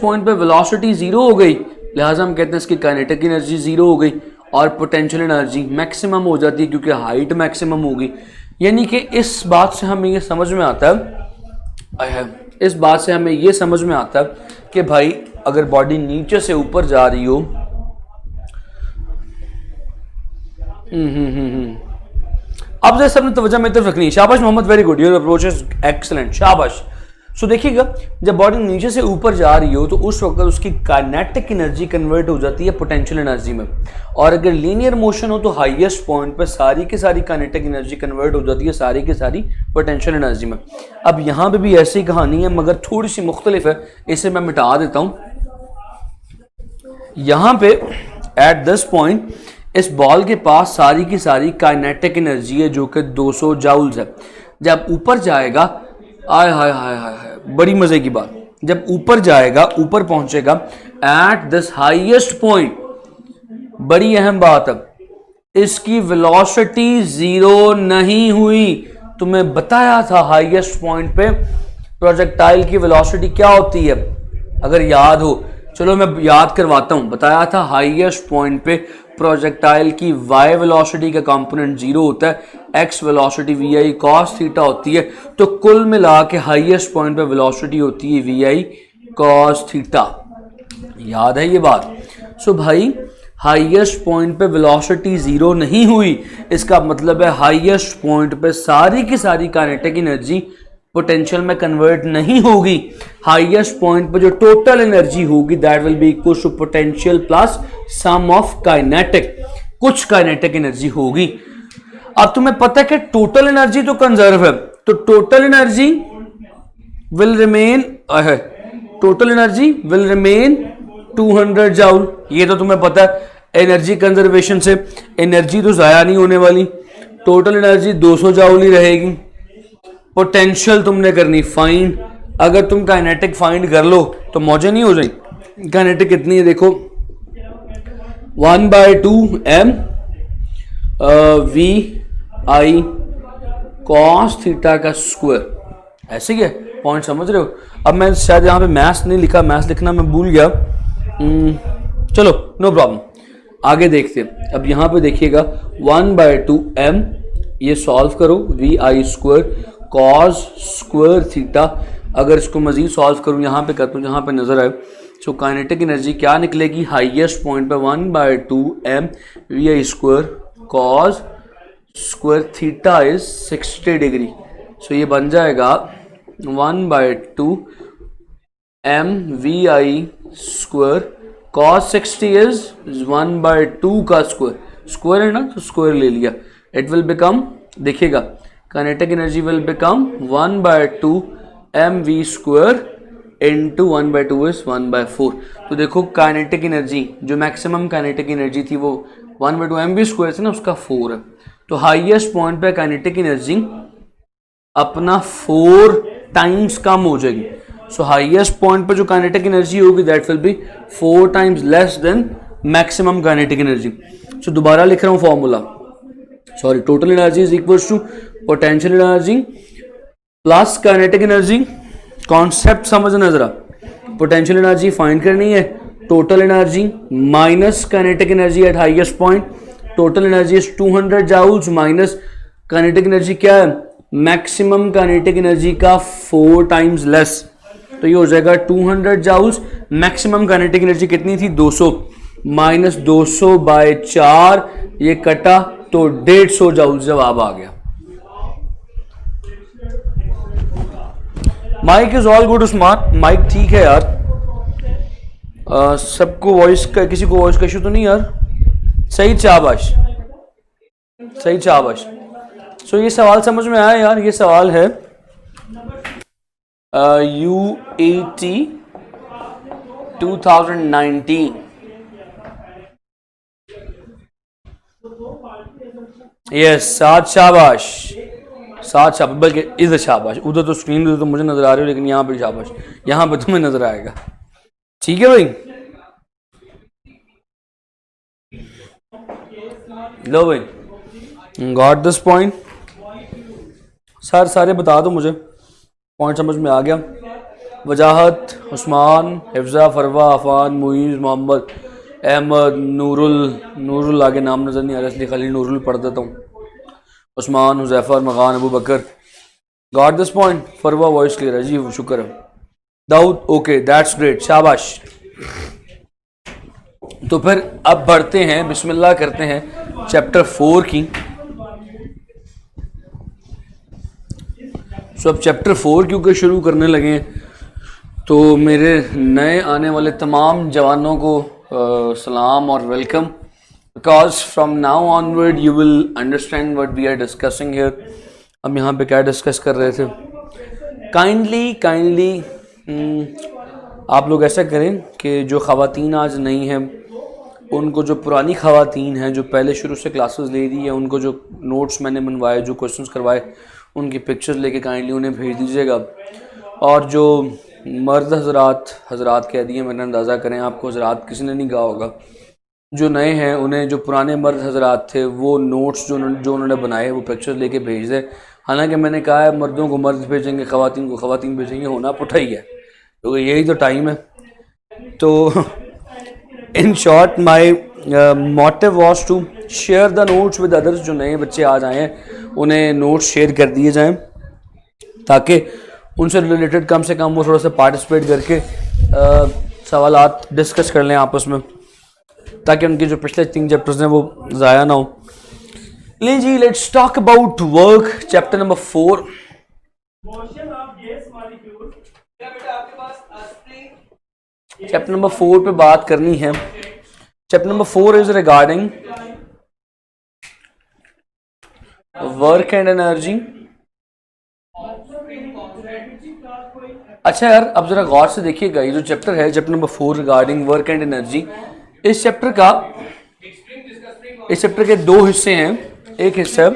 पॉइंट पे वेलोसिटी 0 हो गई, लिहाजा हम कहते हैं इसकी काइनेटिक एनर्जी 0 हो गई और पोटेंशियल एनर्जी मैक्सिमम हो जाती है, क्योंकि हाइट मैक्सिमम होगी। यानी कि इस बात से हमें ये समझ में आता है, कि भाई अगर बॉडी नीचे से ऊपर जा रही हो, अब जैसे सबने तवज्जो मेरी तरफ रखनी है। शाबाश Mohammad, very good, your approach is excellent, शाबाश। सो देखिएगा, जब बॉडी नीचे से ऊपर जा रही हो तो उस वक्त उसकी काइनेटिक एनर्जी कन्वर्ट हो जाती है पोटेंशियल एनर्जी में, और अगर लीनियर मोशन हो तो हाईएस्ट पॉइंट पर सारी की सारी काइनेटिक एनर्जी कन्वर्ट हो जाती है सारी की सारी पोटेंशियल एनर्जी में। अब यहाँ पे भी ऐसी कहानी है, मगर थोड़ी सी मुख्तलिफ है, इसे मैं मिटा देता हूँ। यहाँ पे एट दिस पॉइंट इस बॉल के पास सारी की सारी काइनेटिक एनर्जी है जो कि 200 जाउल्स है। जब ऊपर जाएगा, आय हाय हाय हाय हाय, बड़ी मजे की बात, जब ऊपर जाएगा, ऊपर पहुंचेगा एट दिस हाईएस्ट पॉइंट, बड़ी अहम बात है, इसकी वेलोसिटी 0 नहीं हुई। तुम्हें बताया था हाईएस्ट पॉइंट पे प्रोजेक्टाइल की वेलोसिटी क्या होती है, अगर याद हो। चलो मैं याद करवाता हूं। बताया था हाईएस्ट पॉइंट पे प्रोजेक्टाइल की y वेलोसिटी का कंपोनेंट 0 होता है, x velocity vi cos theta होती है, तो कुल मिला के हाईएस्ट पॉइंट पे वेलोसिटी होती है vi cos थीटा। याद है ये बात? सो भाई हाईएस्ट पॉइंट पे वेलोसिटी 0 नहीं हुई, इसका मतलब है हाईएस्ट पॉइंट पे सारी की सारी काइनेटिक एनर्जी पोटेंशियल में कन्वर्ट नहीं होगी। हाईएस्ट पॉइंट पे जो टोटल एनर्जी होगी that will be equal to potential plus some of kinetic, कुछ काइनेटिक एनर्जी होगी। अब तुम्हें पता है कि टोटल एनर्जी तो कंजर्व है, तो total energy will remain, total energy will remain 200 joule. ये तो तुम्हें पता है, एनर्जी कंजर्वेशन से एनर्जी तो जाया नहीं होने वाली, टोटल एनर्जी 200 जूल ही रहेगी। पोटेंशियल तुमने करनी फाइंड, अगर तुम काइनेटिक फाइंड कर लो तो मौजे नहीं हो जाएगी। काइनेटिक कितनी है देखो, 1/2 m we I cos theta का स्क्वायर, ऐसे ही है। पॉइंट समझ रहे हो? अब मैं शायद यहाँ पे मैथ्स नहीं लिखा, मैथ्स लिखना मैं भूल गया। चलो नो प्रॉब्लम, आगे देखते हैं। अब यहाँ पे देखिएगा 1/2 m, ये सॉल्व करो, वी आई स्क्वायर कॉस स्क्वायर थीटा। अगर इसको मजीद सॉल्व करूँ, यहाँ पे करता हूँ जहाँ पे नजर आए, सो काइनेटिक एनर्जी क्या निकलेगी, हाईएस्ट पॉइंट पे 1/2 m we I square cos square theta is 60 degree. So ये बन जाएगा 1/2 m we I square cos 60 is 1/2 का स्क्वायर, स्क्वायर है ना तो स्क्वायर ले लिया। इट विल बिकम, देखिएगा kinetic energy will become 1/2 m v square into 1/2 is 1/4। तो देखो काइनेटिक एनर्जी, जो मैक्सिमम काइनेटिक एनर्जी थी वो 1/2 m v स्क्वायर थी ना, उसका 4 है। तो हाईएस्ट पॉइंट पे काइनेटिक एनर्जी अपना 4 टाइम्स कम हो जाएगी। सो हाईएस्ट पॉइंट पे जो काइनेटिक एनर्जी होगी that will be 4 times less than maximum kinetic energy. So दोबारा लिख रहा हूँ formula, sorry, total energy is equal to potential energy plus kinetic energy. Concept समझना जरा, पोटेंशियल एनर्जी फाइंड करनी है, total energy minus kinetic energy at highest point, total energy is 200 joules minus kinetic energy क्या है, maximum kinetic energy का 4 times less. तो ये हो जाएगा 200 जूल्स, मैक्सिमम काइनेटिक एनर्जी कितनी थी 200, माइनस 200/4, ये कटा तो 150 जूल्स जवाब आ गया। Mic is all good Usman, mic ठीक है यार, सबको वॉइस का, किसी को वॉइस का इशू तो नहीं यार? सही शाबाश, सही शाबाश। सो ये सवाल समझ में आया यार? ये सवाल है UAT 2019। यस, 7 शाबाश, 7 शाबाश, बल्कि इधर शाबाश, उधर तो स्क्रीन पे तो मुझे नजर आ रही हो, लेकिन यहाँ पे शाबाश, यहाँ पे तुम्हें नजर आएगा। ठीक है भाई, लो भाई, गॉट दिस पॉइंट। सर सारे बता दो मुझे, पॉइंट समझ में आ गया? वजाहत, उस्मान, हिफ्जा, फरवा, अफान, मुईज़, मोहम्मद, अहमद, नूरुल आगे नाम नजर नहीं आ रहा इसलिए खाली नूरुल पढ़ देता हूँ, उस्मान, हुज़ैफा, मकान, Abu Bakr. Got this point? Farwa voice clear है जी, शुक्र है। दाऊद ओके, दैट्स ग्रेट, शाबाश। तो फिर अब बढ़ते हैं, बिस्मिल्लाह करते हैं चैप्टर 4 की। सो अब चैप्टर 4 क्योंकि शुरू करने लगे हैं, तो मेरे नए आने वाले तमाम जवानों को सलाम और welcome, because from now onward you will understand what we are discussing here. हम यहाँ पे क्या डिस्कस कर रहे थे? काइंडली आप लोग ऐसा करें कि जो ख़वातीन आज नहीं हैं, उनको जो पुरानी ख़वातीन हैं जो पहले शुरू से क्लासेस ले रही है, उनको जो नोट्स मैंने बनवाए, जो क्वेश्चंस करवाए, उनकी पिक्चर्स लेके काइंडली उन्हें भेज दीजिएगा। और जो मर्द हजरात कह दिए, मैंने अंदाज़ा करें, आपको हजरात किसी ने नहीं कहा होगा, जो नए हैं उन्हें जो पुराने मर्द हजरात थे वो नोट्स जो उन्होंने बनाए वो पिक्चर्स लेके भेज दें। हालांकि मैंने कहा है मर्दों को मर्द भेजेंगे, ख़वातीन को ख़वातीन भेजेंगे, होना पुठा ही है, क्योंकि यही तो टाइम है। तो in short my motive was to share the notes with others. जो नए बच्चे आज आए हैं उन्हें नोट्स शेयर कर दिए जाएं, ताकि उनसे रिलेटेड कम से कम वो थोड़ा सा पार्टिसिपेट करके सवालात डिस्कस कर लें आपस में, ताकि उनके जो पिछले 3 चैप्टर्स हैं वो ज़ाया ना हो। ले जी, let's talk about work, chapter number 4। Chapter number 4 पे बात करनी है। Chapter number 4 is regarding work and energy अच्छा यार, अब जरा गौर से देखिएगा, ये जो चैप्टर है, chapter number 4 regarding work and energy, इस चैप्टर के दो हिस्से हैं। एक हिस्सा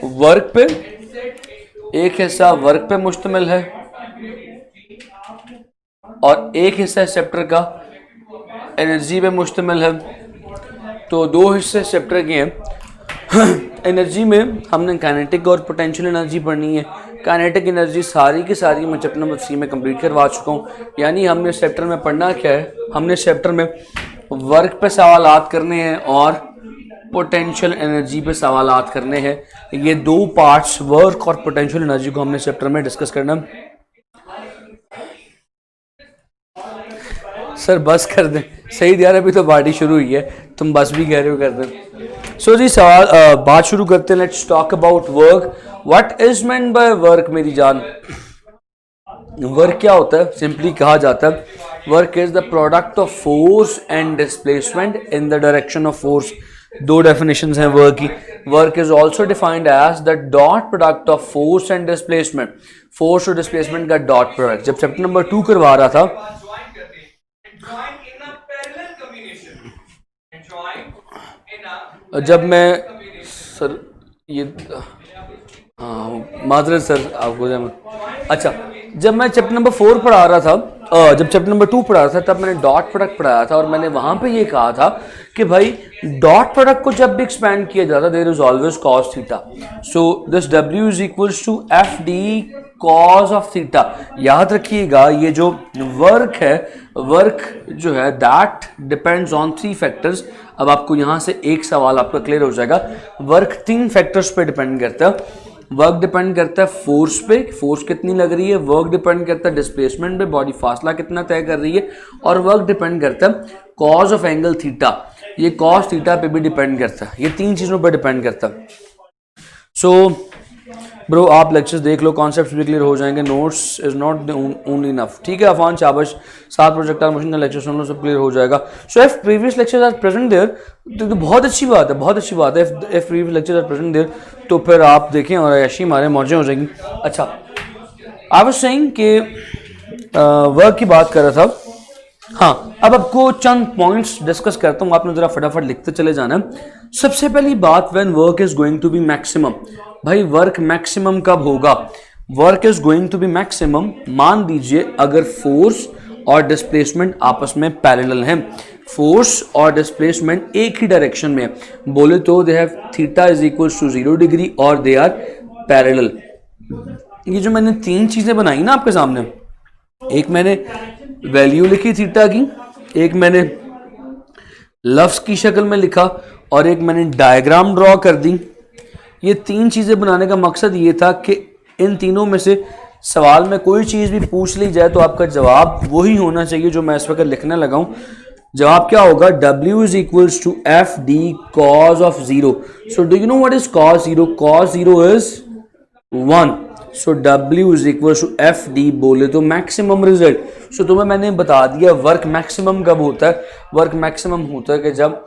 वर्क पे, एक हिस्सा वर्क पे मुश्तमिल है, और एक हिस्सा इस चैप्टर का एनर्जी पे मुश्तमिल है। तो दो हिस्से चैप्टर के हैं। एनर्जी में हमने काइनेटिक और पोटेंशियल एनर्जी पढ़नी है। काइनेटिक एनर्जी सारी की सारी मैं चैप्टर नंबर 3 में कंप्लीट करवा चुका हूँ। यानी हमने इस चैप्टर में पढ़ना क्या है, हमने इस चैप्टर में वर्क पे सवालात करने हैं और पोटेंशियल एनर्जी पे सवालात करने हैं। ये दो पार्ट्स, वर्क और पोटेंशियल एनर्जी को हमने इस चैप्टर में डिस्कस करना है। सर बस कर दें, सही यार, अभी तो पार्टी शुरू हुई है, तुम बस भी कह रहे हो, कर दें। सो जी सवाल बात शुरू करते हैं। Let's talk about work. What is meant by work मेरी जान? वर्क क्या होता है? सिंपली कहा जाता है work is the product of force and displacement in the direction of force. दो डेफिनेशंस हैं वर्क की। Work is also defined as the dot product of force and displacement. Force और डिस्प्लेसमेंट का डॉट प्रोडक्ट। जब chapter number 2 करवा रहा था, जब मैं सर ये हाँ माजरत सर आपको, अच्छा जब मैं चैप्टर नंबर 4 पढ़ा रहा था, जब चैप्टर नंबर 2 पढ़ा रहा था, तब मैंने डॉट प्रोडक्ट पढ़ाया था और मैंने वहां पे ये कहा था कि भाई डॉट प्रोडक्ट को जब भी एक्सपैंड किया जाता है, there is always cos theta. So this W is equals to FD cos of theta. याद रखिएगा, ये जो वर्क है, वर्क जो है दैट डिपेंड्स ऑन 3 फैक्टर्स। अब आपको यहां से एक सवाल आपका क्लियर हो जाएगा। वर्क 3 फैक्टर्स पे डिपेंड करता है। वर्क डिपेंड करता है फोर्स पे, फोर्स कितनी लग रही है। वर्क डिपेंड करता है डिस्प्लेसमेंट पे, बॉडी फासला कितना तय कर रही है। और वर्क डिपेंड करता है कॉज ऑफ एंगल थीटा, ये कॉस थीटा पे भी डिपेंड करता है। ये 3 चीजों पर डिपेंड करता है। सो ब्रो आप लेक्चर्स देख लो, कॉन्सेप्ट्स भी क्लियर हो जाएंगे। Notes is not only enough. ठीक है अफान, शाबाश। 7 प्रोजेक्टाइल मोशन का लेक्चर सुन लो, सब क्लियर हो जाएगा। So if previous lectures are present there, तो बहुत अच्छी बात है, बहुत अच्छी बात है। If previous lectures are present there, तो फिर आप देखें और ऐसी हमारे मौजें हो जाएंगी। अच्छा, आई वाज सेइंग कि वर्क की बात कर रहा था। हाँ, अब आपको चंद पॉइंट्स डिस्कस करता हूँ, आपने जरा फटाफट लिखते चले जाना। सबसे पहली बात, when work is going to be maximum. भाई वर्क मैक्सिमम कब होगा? Work is going to be maximum, मान लीजिए अगर फोर्स और डिस्प्लेसमेंट आपस में पैरेलल हैं। फोर्स और डिस्प्लेसमेंट एक ही डायरेक्शन में बोले तो they have theta is equals to 0 degree और दे आर पैरेलल। ये जो मैंने 3 चीजें बनाई ना आपके सामने, एक मैंने वैल्यू लिखी थीटा की, एक मैंने लफ्ज की शक्ल में लिखा, और एक मैंने डायग्राम ड्रॉ कर दी। ये 3 चीजें बनाने का मकसद ये था कि इन तीनों में से सवाल में कोई चीज भी पूछ ली जाए तो आपका जवाब वही होना चाहिए जो मैं इस वक्त लिखने लगा हूं। जवाब क्या होगा? W is equals to FD cos of 0। So do you know what is cos 0? cos 0 is 1। सो W is equals to FD बोले तो मैक्सिमम रिजल्ट। सो तुम्हें मैंने बता दिया वर्क मैक्सिमम कब होता है। वर्क मैक्सिमम होता है कि जब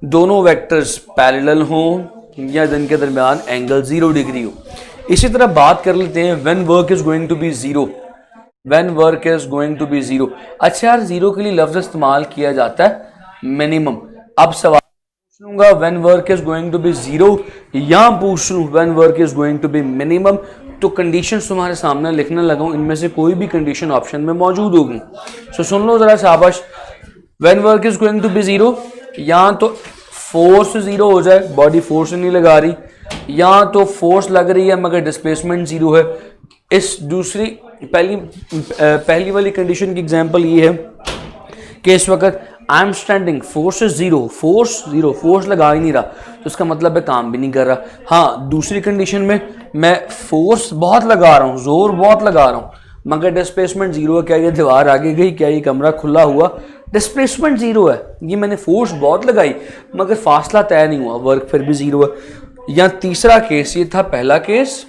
दोनों वेक्टर्स पैरेलल हों या जिनके दरमियान एंगल 0 डिग्री हो। इसी तरह बात कर लेते हैं when work is going to be 0। When work is going to be 0। अच्छा यार, 0 के लिए लफ्ज इस्तेमाल किया जाता है मिनिमम। अब सवाल पूछ लूंगा when work is going to be 0 या पूछ लूं when work is going to be minimum, तो कंडीशन तुम्हारे सामने लिखने लगा हूं, इनमें से कोई भी कंडीशन ऑप्शन में मौजूद होगी। सो सुन लो जरा शाबाश। When work is going to be 0, या तो फोर्स 0 हो जाए, बॉडी फोर्स नहीं लगा रही, या तो फोर्स लग रही है मगर डिस्प्लेसमेंट 0 है। इस दूसरी पहली वाली कंडीशन की एग्जांपल ये है कि इस वक्त I am standing, force is 0, force लगा ही नहीं रहा, तो इसका मतलब है काम भी नहीं कर रहा। हाँ, दूसरी कंडीशन में मैं फोर्स बहुत लगा रहा हूँ, जोर बहुत लगा रहा हूँ, मगर डिस्प्लेसमेंट 0 है। क्या ये दीवार आगे गई? क्या ये कमरा खुला हुआ? डिस्प्लेसमेंट 0 है। ये मैंने फोर्स बहुत लगाई मगर फासला तय नहीं हुआ, वर्क फिर भी 0 है। या तीसरा केस, ये था पहला केस,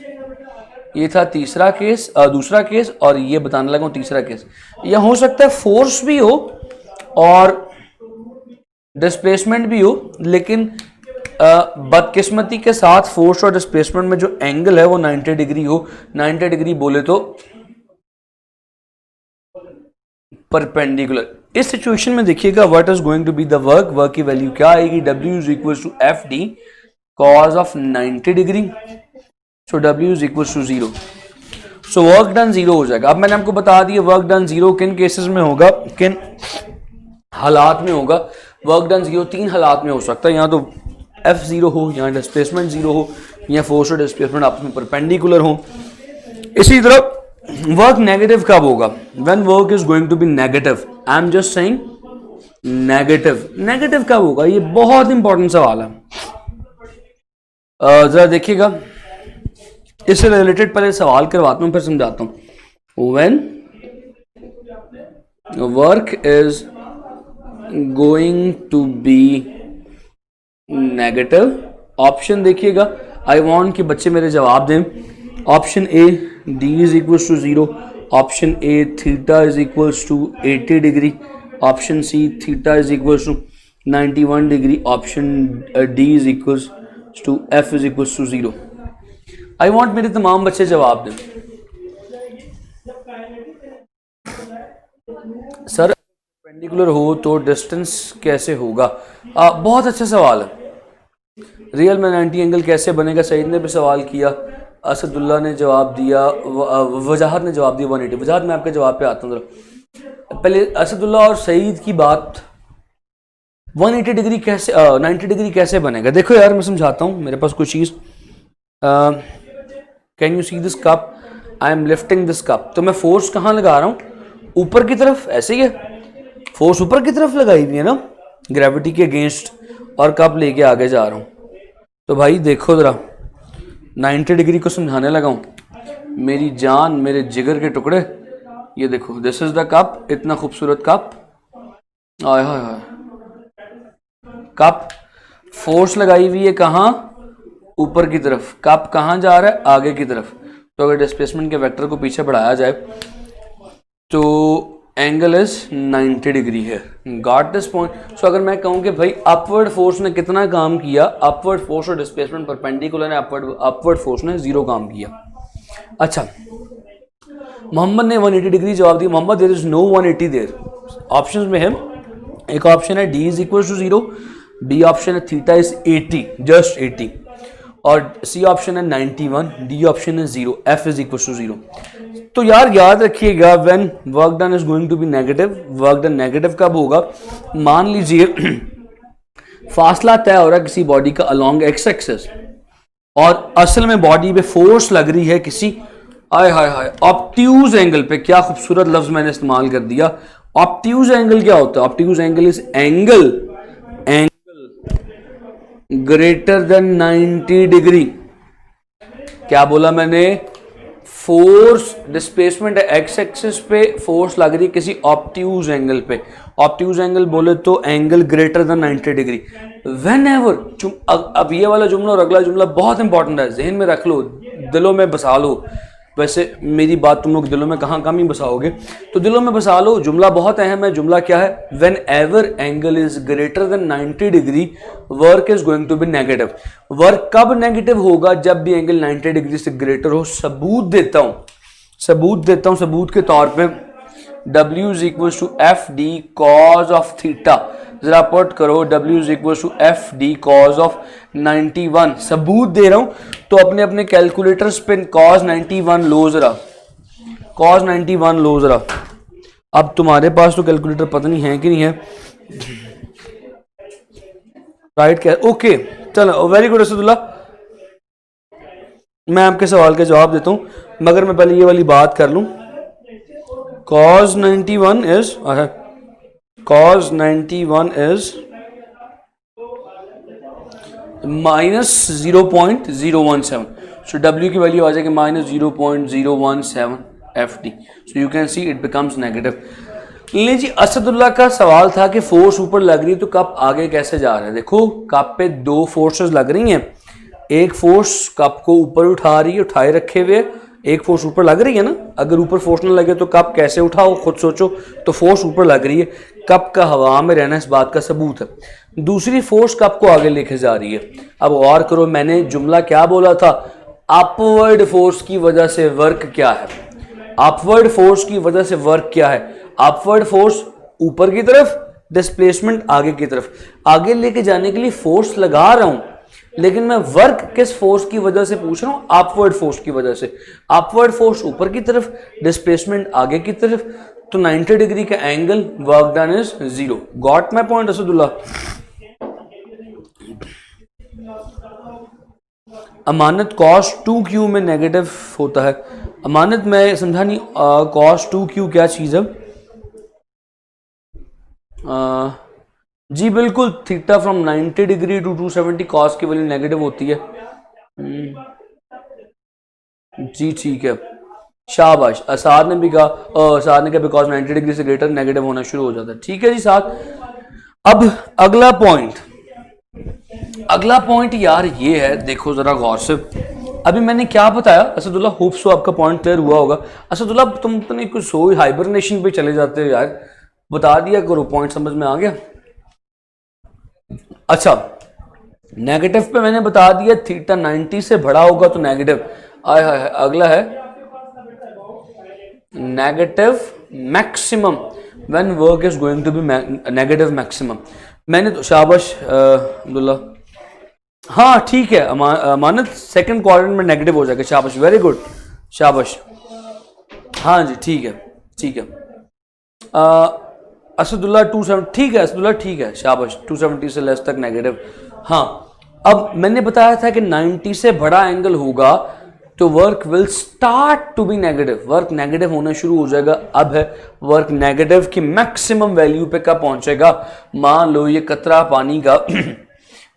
ये था तीसरा केस, दूसरा केस, और ये बताने लगा हूं तीसरा केस। या हो सकता है फोर्स भी हो और डिस्प्लेसमेंट भी हो, लेकिन बदकिस्मती के साथ फोर्स और डिस्प्लेसमेंट में जो एंगल है वो 90 डिग्री हो, 90 डिग्री बोले तो परपेंडिकुलर। इस सिचुएशन में देखिएगा what is going to be the work, work की वैल्यू क्या आएगी, W is equal to F D cos of 90 degree, so W is equal to 0, so work done 0 हो जाएगा। अब मैंने आपको बता दिया वर्क डन 0 किन केसेस में होगा, किन हालात में होगा। वर्क डन 0 तीन हालात में हो सकता है, या तो F0 हो, या डिस्प्लेसमेंट 0 हो, या फोर्स और डिस्प्लेसमेंट आपस में परपेंडिकुलर हो। इसी तरह वर्क नेगेटिव कब होगा, when work is going to be negative, I am just saying negative. Negative कब होगा, ये बहुत इंपॉर्टेंट सवाल है। जरा देखिएगा, इससे रिलेटेड पहले सवाल करवाता हूं फिर समझाता हूं। When work is going to be negative, option देखिएगा, आई वांट कि बच्चे मेरे जवाब दें। Option A D is equal to 0, option A theta is equal to 80 degree, option C theta is equal to 91 degree, option D is equal to F is equal to 0। I want मेरे तमाम बच्चे जवाब दें। Sir perpendicular हो तो distance कैसे होगा, बहुत अच्छा सवाल है। रियल में 90 एंगल कैसे बनेगा, सईद ने भी सवाल किया, असदुल्ला ने जवाब दिया, वजाहत ने जवाब दिया 180। वजाहत मैं आपके जवाब पे आता हूँ जरा। पहले असदुल्ला और सईद की बात, 180 डिग्री कैसे 90 डिग्री कैसे बनेगा। देखो यार मैं समझाता हूँ, मेरे पास कुछ चीज़, can you see this cup, I am lifting this cup, तो मैं फोर्स कहाँ लगा रहा हूँ, ऊपर की तरफ, ऐसे ही है, फोर्स ऊपर की तरफ लगाई हुई है ना ग्रेविटी के अगेंस्ट, और कप लेके आगे जा रहा हूँ। तो भाई देखो जरा, 90 डिग्री को समझाने लगा हूँ, मेरी जान मेरे जिगर के टुकड़े, ये देखो दिस इज द कप, इतना खूबसूरत कप, आय हाय हाय, कप फोर्स लगाई हुई है कहाँ, ऊपर की तरफ, कप कहाँ जा रहा है, आगे की तरफ। तो अगर डिस्प्लेसमेंट के वेक्टर को पीछे बढ़ाया जाए तो एंगल इज 90 डिग्री है। Got this point. सो अगर मैं कहूँ कि भाई अपवर्ड फोर्स ने कितना काम किया, अपवर्ड फोर्स और डिस्प्लेसमेंट परपेंडिकुलर है, अपवर्ड फोर्स ने 0 काम किया। अच्छा, मोहम्मद ने 180 डिग्री जवाब दिया। Mohammed there is no 180 there, options में है, एक ऑप्शन है D is equal to 0, B option है थीटा इज 80, जस्ट 80, और सी ऑप्शन है 91, डी ऑप्शन है 0, F इज इक्वल टू 0। तो यार याद रखिएगा, when work done is going to be negative, work done negative कब होगा, मान लीजिए फासला तय हो रहा है किसी बॉडी का अलोंग एक्स एक्सिस, और असल में बॉडी पे फोर्स लग रही है किसी, आय हाय हाय, ऑब्ट्यूज एंगल पे। क्या खूबसूरत लफ्ज मैंने इस्तेमाल कर दिया। ऑब्ट्यूज एंगल क्या होता है, obtuse angle is angle greater than 90 degree. क्या बोला मैंने, फोर्स डिस्प्लेसमेंट है एक्स एक्सिस पे, फोर्स लग रही है किसी ऑब्ट्यूज एंगल पे। ऑब्ट्यूज एंगल बोले तो angle greater than 90 degree. When ever, अब ये वाला जुमला और अगला जुमला बहुत इंपॉर्टेंट है, जहन में रख लो, दिलों में बसा लो। वैसे मेरी बात तुम लोग दिलों में कहाँ कम ही बसाओगे, तो दिलों में बसा लो। जुमला बहुत अहम है। जुमला क्या है, whenever angle is greater than 90 degree work is going to be negative. Work कब नेगेटिव होगा, जब भी एंगल 90 डिग्री से ग्रेटर हो। सबूत देता हूं, सबूत के तौर पे W is equal to F D cos of theta. जरा पुट करो, W is equal to F D cos of 91। सबूत दे रहा हूं, तो अपने अपने कैलकुलेटर्स पे कॉज 91 लो जरा, कॉज 91 लो जरा। अब तुम्हारे पास तो कैलकुलेटर पता नहीं है कि नहीं है, राइट क्या, ओके चलो वेरी गुड असदुल्ला। मैं आपके सवाल के जवाब देता हूं, मगर मैं पहले ये वाली बात कर लूं। cos 91 is cos 91 is minus 0.017, so W की वैल्यू आ जाएगी minus 0.017 FD, so you can see it becomes negative। लीजिए असदुल्ला का सवाल था कि फोर्स ऊपर लग रही है तो कप आगे कैसे जा रहा है। देखो कप पे दो फोर्सेस लग रही हैं, एक फोर्स कप को ऊपर उठा रही है, उठाए रखे हुए, एक फोर्स ऊपर लग रही है ना, अगर ऊपर फोर्स ना लगे तो कप कैसे उठाओ खुद सोचो, तो फोर्स ऊपर लग रही है, कप का हवा में रहना इस बात का सबूत है। दूसरी फोर्स कप को आगे लेके जा रही है। अब गौर करो, मैंने जुमला क्या बोला था, अपवर्ड फोर्स की वजह से वर्क क्या है, अपवर्ड फोर्स की वजह से वर्क क्या है, अपवर्ड फोर्स ऊपर की तरफ, डिस्प्लेसमेंट आगे की तरफ। आगे लेके जाने के लिए फोर्स लगा रहा हूं, लेकिन मैं वर्क किस फोर्स की वजह से पूछ रहा हूं, अपवर्ड फोर्स की वजह से। अपवर्ड फोर्स ऊपर की तरफ, डिस्प्लेसमेंट आगे की तरफ, तो 90 डिग्री का angle, work done is 0। Got my point Asadullah? Amanat cos 2q में नेगेटिव होता है। अमानत मैं समझा नहीं, cos 2q क्या चीज है? जी बिल्कुल, theta from 90 degree to 270 cos की वैल्यू नेगेटिव होती है। जी ठीक है, शाबाश। असाद ने भी कहा, असाद ने कहा बिकॉज 90 डिग्री से ग्रेटर नेगेटिव होना शुरू हो जाता है। ठीक है जी साथ। अब अगला पॉइंट यार ये है, देखो जरा गौर से, अभी मैंने क्या बताया असदुल्ला, होप सो आपका पॉइंट क्लियर हुआ होगा। असदुल्ला तुम तो नहीं कुछ सो हाइबरनेशन पे चले जाते हो यार, बता दिया करो, पॉइंट समझ में आ गया? अच्छा, नेगेटिव पे मैंने बता दिया, थीटा 90 से बड़ा होगा तो नेगेटिव। अगला है negative maximum when work is going to be negative maximum. मैंने तो शाबाश अब्दुल्ला, हाँ ठीक है, अमानत सेकंड क्वाड्रेंट में नेगेटिव हो जाएगा, शाबाश, वेरी गुड, शाबाश, हाँ जी ठीक है, ठीक है। असदुल्ला 270, ठीक है असदुल्ला, ठीक है, शाबाश, 270 से लेस तक नेगेटिव। हाँ, अब मैंने बताया था कि 90 से बड़ा एंगल होगा तो work will start to be negative, work negative होना शुरू हो जाएगा। अब है वर्क नेगेटिव की मैक्सिमम वैल्यू पे कब पहुंचेगा? मान लो ये कतरा पानी का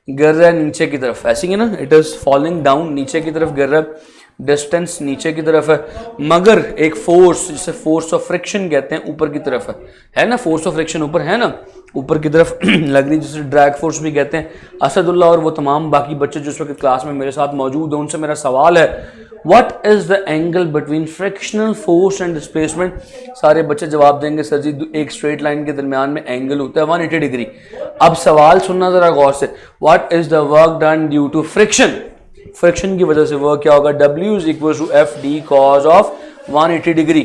गिर रहा है नीचे की तरफ, ऐसी है ना, इट इज फॉलिंग डाउन, नीचे की तरफ गिर रहा है, डिस्टेंस नीचे की तरफ है, मगर एक फोर्स जिसे फोर्स ऑफ फ्रिक्शन कहते हैं ऊपर की तरफ है ना, फोर्स ऑफ फ्रिक्शन ऊपर है ना, ऊपर की तरफ लग रही, जिसे ड्रैग फोर्स भी कहते हैं। असदुल्ला और वो तमाम बाकी बच्चे जो इस वक्त क्लास में मेरे साथ मौजूद हैं, उनसे मेरा सवाल है, what is the angle between frictional force and displacement? सारे बच्चे जवाब देंगे सर जी एक स्ट्रेट लाइन के दरमियान में एंगल होता है 180 डिग्री। अब सवाल सुनना जरा गौर से, what is the work done due to friction? Friction की वजह से वर्क क्या होगा? W is equals to FD cos of 180 degree.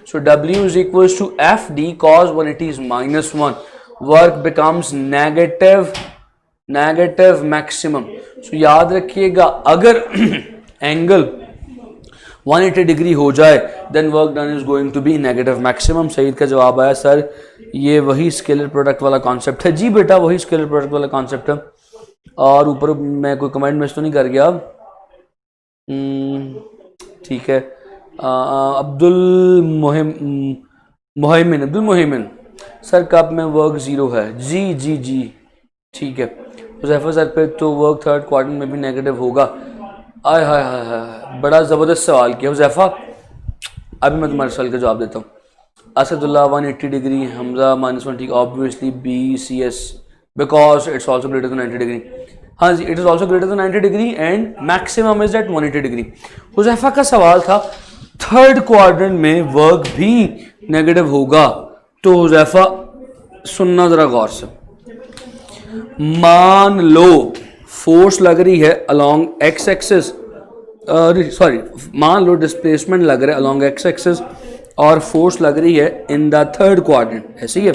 So W is equals to FD cos 180 is -1. Work becomes negative maximum. So याद रखिएगा, अगर angle 180 degree हो जाए then work done is going to be negative maximum। Saeed का जवाब आया sir ये वही स्केलर प्रोडक्ट वाला कॉन्सेप्ट है। जी बेटा वही स्केलर प्रोडक्ट वाला कॉन्सेप्ट है। और ऊपर मैं कोई कमेंट मिस तो नहीं कर गया? ठीक है, अब्दुल मोहिमिन सर कप में वर्क 0 है। जी जी जी ठीक है। हुज़ैफा सर पे तो वर्क थर्ड क्वाड्रेंट में भी नेगेटिव होगा। आय हाय हाय हाय, बड़ा ज़बरदस्त सवाल किया हुज़ैफा। अभी मैं तुम्हारे सवाल का जवाब देता हूँ। असदुल्ला 180 डिग्री, हमजा -1, ठीक, obviously BCS because it's also greater than 90 degree. हाँ जी, it is also greater than 90 degree and maximum is at 180 degree. Huzaifa का सवाल था थर्ड क्वाड्रेंट में वर्क भी नेगेटिव होगा, तो हुज़ैफा सुनना जरा गौर से, मान लो फोर्स लग रही है अलोंग एक्स एक्सिस, सॉरी मान लो डिस्प्लेसमेंट लग रहा है अलोंग एक्स एक्सिस और फोर्स लग रही है इन द थर्ड क्वाड्रेंट, ऐसी है।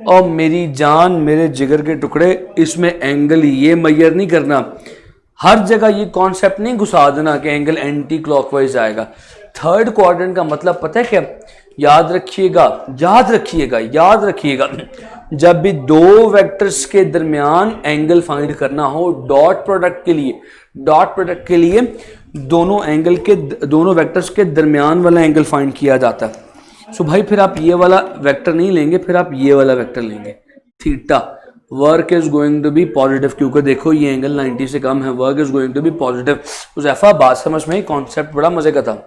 और मेरी जान मेरे जिगर के टुकड़े, इसमें एंगल ये मैयर नहीं करना, हर जगह ये कॉन्सेप्ट नहीं घुसा देना कि एंगल एंटी क्लॉकवाइज आएगा। थर्ड क्वाड्रेंट का मतलब पता है क्या? याद रखिएगा, याद रखिएगा, याद रखिएगा, जब भी दो वेक्टर्स के दरमियान एंगल फाइंड करना हो डॉट प्रोडक्ट के लिए, डॉट प्रोडक्ट के लिए दोनों एंगल के, दोनों वेक्टर्स के दरमियान वाला एंगल फाइंड किया जाता है। सो भाई फिर आप ये वाला वेक्टर नहीं लेंगे, फिर आप ये वाला वेक्टर लेंगे, theta. Work is going to be positive, क्योंकि देखो ये एंगल 90 से कम है, work is going to be positive. Huzaifa बात समझ में, कॉन्सेप्ट बड़ा मजे का था।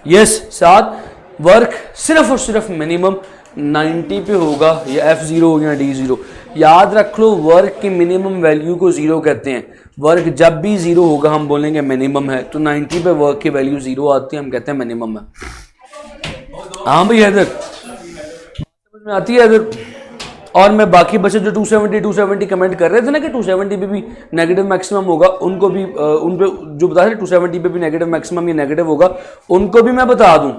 यस साथ वर्क सिर्फ और सिर्फ मिनिमम 90 पे होगा, या F0 या D0। याद रख लो वर्क की मिनिमम वैल्यू को 0 कहते हैं, वर्क जब भी जीरो होगा हम बोलेंगे मिनिमम है, तो 90 पे वर्क की वैल्यू जीरो आती है, हम कहते हैं मिनिमम है। हाँ भाई हैदर, समझ में आती है हैदर? और मैं बाकी बच्चे जो 270 कमेंट कर रहे थे ना कि 270 पे भी नेगेटिव मैक्सिमम होगा, उनको भी उन पे जो बता रहे 270 पे भी नेगेटिव मैक्सिमम या नेगेटिव होगा, उनको भी मैं बता दूं।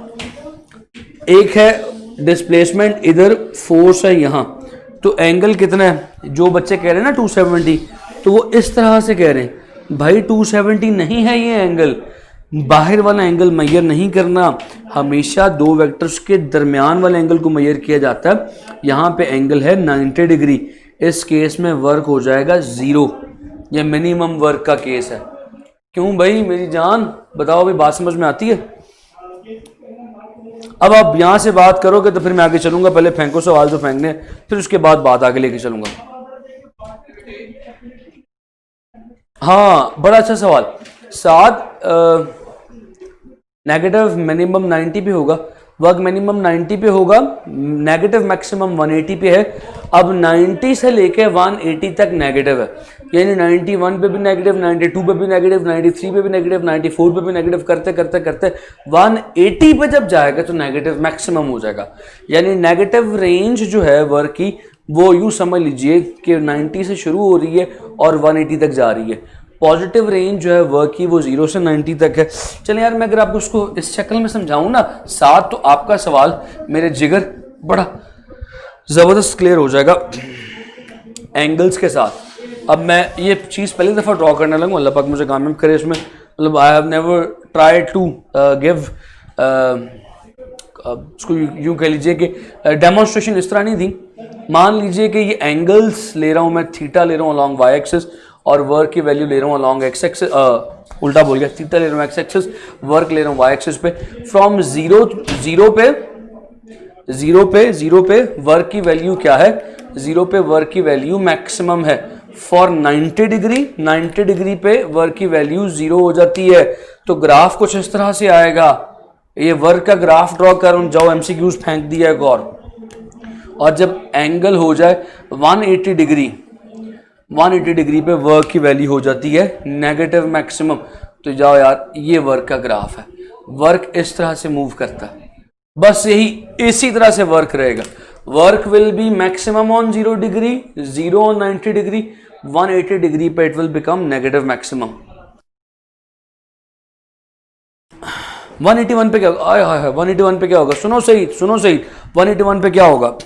एक है डिस्प्लेसमेंट, इधर फोर्स है यहाँ, तो एंगल कितना है? जो बच्चे कह रहे हैं ना 270, तो वो इस तरह से कह रहे हैं भाई 270 नहीं है ये एंगल, बाहर वाला एंगल मेजर नहीं करना, हमेशा दो वेक्टर्स के दरमियान वाले एंगल को मेजर किया जाता है। यहाँ पे एंगल है 90 डिग्री, इस केस में वर्क हो जाएगा जीरो, ये मिनिमम वर्क का केस है। क्यों भाई मेरी जान, बताओ भाई, बात समझ में आती है? अब आप यहां से बात करोगे तो फिर मैं आगे चलूंगा, पहले फेंको सवाल जो फेंकने, फिर उसके बाद बात आगे लेके चलूंगा। हाँ बड़ा अच्छा सवाल। साथ नेगेटिव मिनिमम 90 पे होगा, वर्क मिनिमम 90 पे होगा, नेगेटिव मैक्सिमम 180 पे है। अब 90 से लेके 180 तक नेगेटिव है, यानी 91 पे भी नेगेटिव, 92 पे भी नेगेटिव, 93 पे भी नेगेटिव, 94 पे भी नेगेटिव, करते करते करते 180 पे जब जाएगा तो नेगेटिव मैक्सिमम हो जाएगा। यानी नेगेटिव रेंज जो है वर्क की वो यूँ समझ लीजिए कि 90 से शुरू हो रही है और 180 तक जा रही है। पॉजिटिव रेंज जो है वर्क की वो 0 से 90 तक है। चलिए यार, मैं अगर आपको उसको इस शक्ल में समझाऊं ना साथ, तो आपका सवाल मेरे जिगर बड़ा ज़बरदस्त क्लियर हो जाएगा एंगल्स के साथ। अब मैं ये चीज़ पहली दफ़ा ड्रॉ करने लगूँ, अल्लाह पाक मुझे कामयाब करे इसमें। मतलब I have never tried to give, उसको यूँ कह लीजिए कि डेमोन्स्ट्रेशन इस तरह नहीं थी। मान लीजिए कि ये एंगल्स ले रहा हूँ मैं, थीटा ले रहा हूँ अलॉन्ग वाई एक्सिस और वर्क की वैल्यू ले रहा हूँ अलॉन्ग एक्स एक्सिस, उल्टा बोल गया, थीटा ले रहा हूँ एक्स एक्सिस, वर्क ले रहा हूँ वाई एक्सिस पे। फ्रॉम जीरो पे वर्क की वैल्यू क्या है? जीरो पे वर्क की वैल्यू मैक्सिमम है। फॉर 90 डिग्री पे वर्क की वैल्यू जीरो हो जाती है। तो ग्राफ कुछ इस तरह से आएगा, ये वर्क का ग्राफ ड्रॉ करूँ, जाओ एमसीक्यूज फेंक दिया एक और जब एंगल हो जाए 180 डिग्री पे वर्क की वैल्यू हो जाती है नेगेटिव मैक्सिमम। तो जाओ यार, ये वर्क का ग्राफ है, वर्क इस तरह से मूव करता है, बस यही इसी तरह से वर्क रहेगा। Work will be maximum on 0 degree, 0 on 90 degree, 180 degree पे it will become negative maximum. 181 पे क्या होगा? आय हाय हाय, 181 पे क्या होगा? सुनो सही 181 पे क्या होगा?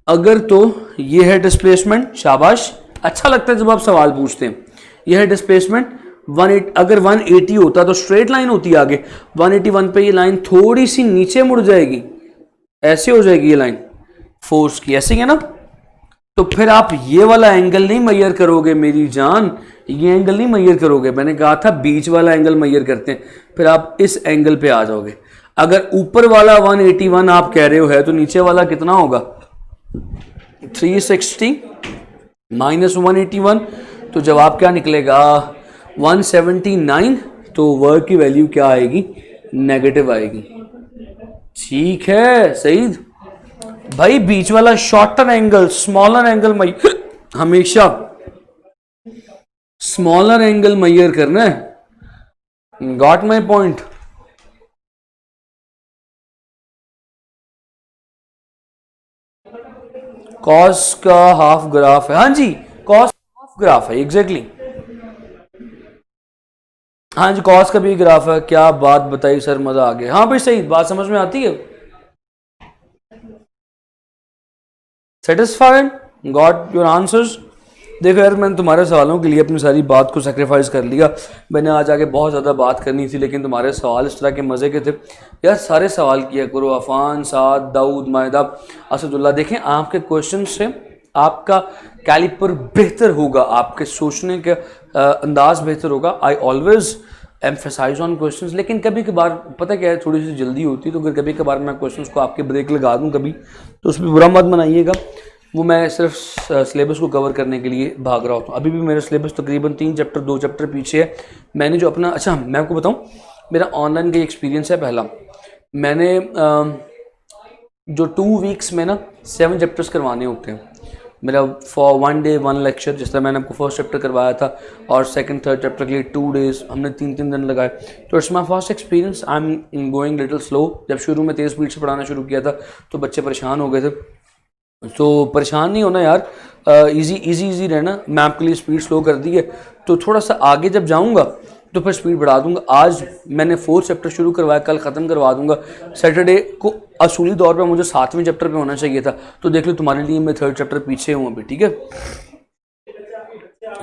अगर तो ये है डिस्प्लेसमेंट, शाबाश, अच्छा लगता है जब आप सवाल पूछते हैं। ये है डिस्प्लेसमेंट, 180, अगर 180 होता तो स्ट्रेट लाइन होती आगे, 181 पे ये लाइन थोड़ी सी नीचे मुड़ जाएगी, ऐसे हो जाएगी ये लाइन फोर्स की, ऐसे है ना। तो फिर आप ये वाला एंगल नहीं मेजर करोगे मेरी जान, ये एंगल नहीं मेजर करोगे, मैंने कहा था बीच वाला एंगल मेजर करते हैं, फिर आप इस एंगल पे आ जाओगे। अगर ऊपर वाला 181 आप कह रहे हो है, तो नीचे वाला कितना होगा? 360 माइनस 181, तो जवाब क्या निकलेगा? 179। तो वर्क की वैल्यू क्या आएगी? नेगेटिव आएगी। ठीक है सईद भाई, बीच वाला शॉर्टर एंगल, स्मॉलर एंगल हमेशा स्मॉलर एंगल मेजर करना है। Got my point? कॉस का हाफ ग्राफ है, हाँ जी कॉस हाफ ग्राफ है एग्जैक्टली। हाँ जी कॉस का भी ग्राफ है। क्या बात बताई सर, मजा आ गया। हाँ भाई सही बात, समझ में आती है। सेटिस्फाइड? Got your answers? देखो यार, मैंने तुम्हारे सवालों के लिए अपनी सारी बात को सेक्रीफाइस कर लिया। मैंने आज आगे बहुत ज़्यादा बात करनी थी, लेकिन तुम्हारे सवाल इस तरह के मज़े के थे यार। सारे सवाल किया करो, अफान, साद, दाऊद, माहिदा, असदुल्ला। देखें आपके क्वेश्चन से आपका कैलिपर बेहतर होगा, आपके सोचने का अंदाज बेहतर होगा। I always emphasise on questions, लेकिन कभी कभार पता क्या है, थोड़ी सी जल्दी होती है, तो अगर कभी कभार मैं क्वेश्चंस को आपके ब्रेक लगा दूं कभी, तो उस पर बुरा मत मनाइएगा। वो मैं सिर्फ सिलेबस को कवर करने के लिए भाग रहा होता हूँ। अभी भी मेरा सिलेबस तकरीबन 3 चैप्टर 2 चैप्टर पीछे है। मैंने जो अपना, अच्छा मैं आपको बताऊँ, मेरा ऑनलाइन का एक्सपीरियंस है पहला। मैंने जो 2 वीक्स में ना 7 चैप्टर्स करवाने होते हैं, मेरा फॉर 1 डे 1 लेक्चर, जिस तरह मैंने आपको फर्स्ट चैप्टर करवाया था और सेकंड थर्ड चैप्टर के लिए 2 डेज हमने 3 दिन लगाए। तो it's my first experience, I am going little slow. जब शुरू में तेज़ स्पीड से पढ़ाना शुरू किया था तो बच्चे परेशान हो गए थे, तो परेशान नहीं होना यार, इजी रहना। मैं आपके लिए स्पीड स्लो कर दी है, तो थोड़ा सा आगे जब जाऊँगा तो फिर स्पीड बढ़ा दूंगा। आज मैंने 4th चैप्टर शुरू करवाया, कल ख़त्म करवा दूंगा। सैटरडे को असूली तौर पे मुझे 7वें चैप्टर पे होना चाहिए था, तो देख लो तुम्हारे लिए मैं 3rd चैप्टर पीछे हूँ अभी, ठीक है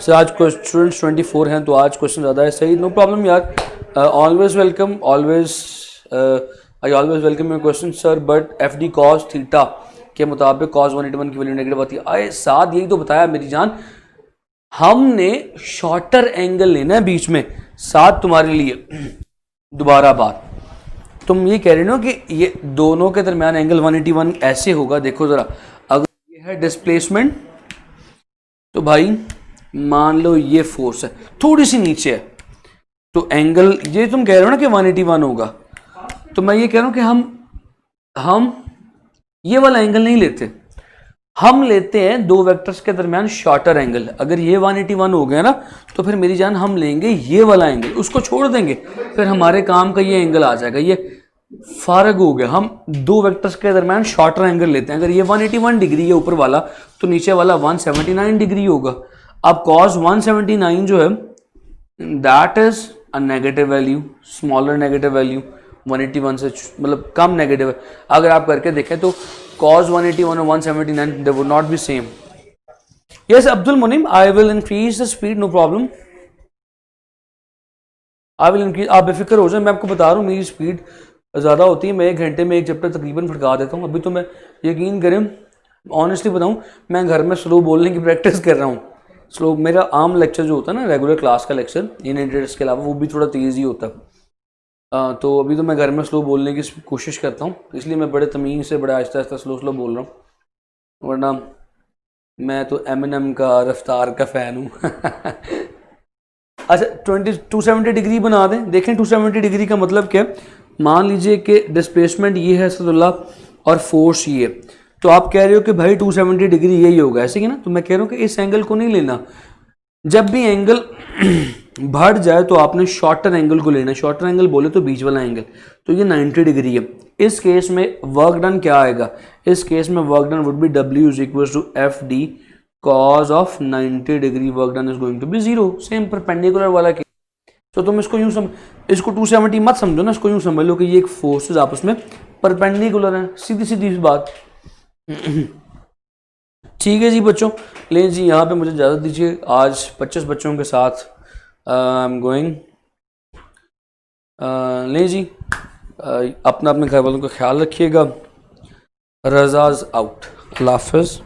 सर। आज स्टूडेंट्स 24 हैं तो आज क्वेश्चन ज़्यादा है, सही, नो प्रॉब्लम यार, always welcome, I always welcome your question sir. But FD cos theta के मुताबिक cos 181 की वैल्यू नेगेटिव आती है। आए साथ यही तो बताया मेरी जान, हमने शॉर्टर एंगल लेना है बीच में। साथ तुम्हारे लिए दोबारा बात, तुम ये कह रहे हो कि ये दोनों के दरमियान एंगल 181 ऐसे होगा। देखो जरा, अगर ये है डिस्प्लेसमेंट तो भाई मान लो ये फोर्स है थोड़ी सी नीचे है, तो एंगल ये तुम कह रहे हो ना कि 181 होगा, तो मैं ये कह रहा हूं कि हम ये वाला एंगल नहीं लेते, हम लेते हैं दो वेक्टर्स के दरमियान शॉर्टर एंगल। अगर ये 181 हो गया ना तो फिर मेरी जान हम लेंगे ये वाला एंगल, उसको छोड़ देंगे, फिर हमारे काम का ये एंगल आ जाएगा। ये फारग हो गया, हम दो वेक्टर्स के दरमियान शॉर्टर एंगल लेते हैं। अगर ये 181 डिग्री है ऊपर वाला, तो नीचे वाला 179 डिग्री होगा। अब cos 179 जो है that is a negative value, smaller negative value 181 से, मतलब कम नेगेटिव है। अगर आप करके देखें तो cos 181 और 179 they would not be same. Yes, Abdul Munim, I will increase the speed, no problem. I will increase, आप बेफिक्र हो जाए, मैं आपको बता रहा हूँ मेरी स्पीड ज़्यादा होती है, मैं 1 घंटे में 1 चैप्टर तकरीबन फटका देता हूँ। अभी तो मैं यकीन करें, ऑनेस्टली बताऊँ, मैं घर में स्लो बोलने की प्रैक्टिस कर रहा हूँ। स्लो, मेरा आम लेक्चर जो होता है ना, रेगुलर क्लास का लेक्चर इन इंटरेस्ट के अलावा, वो भी थोड़ा तेज़ ही होता है। तो अभी तो मैं घर में स्लो बोलने की कोशिश करता हूँ, इसलिए मैं बड़े तमीज़ से बड़े आहिस्ता आहिस्ता स्लो बोल रहा हूँ, वरना मैं तो एमिनेम का, रफ्तार का फ़ैन हूँ। अच्छा, 270 डिग्री बना दें। देखें 270 डिग्री का मतलब क्या है। मान लीजिए कि डिस्प्लेसमेंट ये है सदुल्ला और फोर्स ये, तो आप कह रहे हो कि भाई 270 डिग्री यही होगा, ऐसे ही ना। तो मैं कह रहा हूँ कि इस एंगल को नहीं लेना, जब भी एंगल बढ़ जाए तो आपने शॉर्टर एंगल को लेना। शॉर्टर एंगल बोले तो बीच वाला एंगल, तो ये 90 डिग्री है। इस केस में वर्क डन क्या आएगा, इस केस में work done would be W is equal to FD cos of 90 degree, work done is going to be 0। Same perpendicular वाला केस। तो तुम इसको यूं इसको 270 मत समझो ना, इसको यूं समझ लो कि ये एक फोर्सेस आपस में परपेंडिकुलर है, सीधी सीधी बात। ठीक है जी बच्चों, ले जी यहाँ पे मुझे इजाज़त दीजिए। आज 25 बच्चों के साथ आई एम गोइंग। ले जी, अपना अपने घर वालों का ख्याल रखिएगा। रजाज आउट, अल्लाह हाफ़िज़।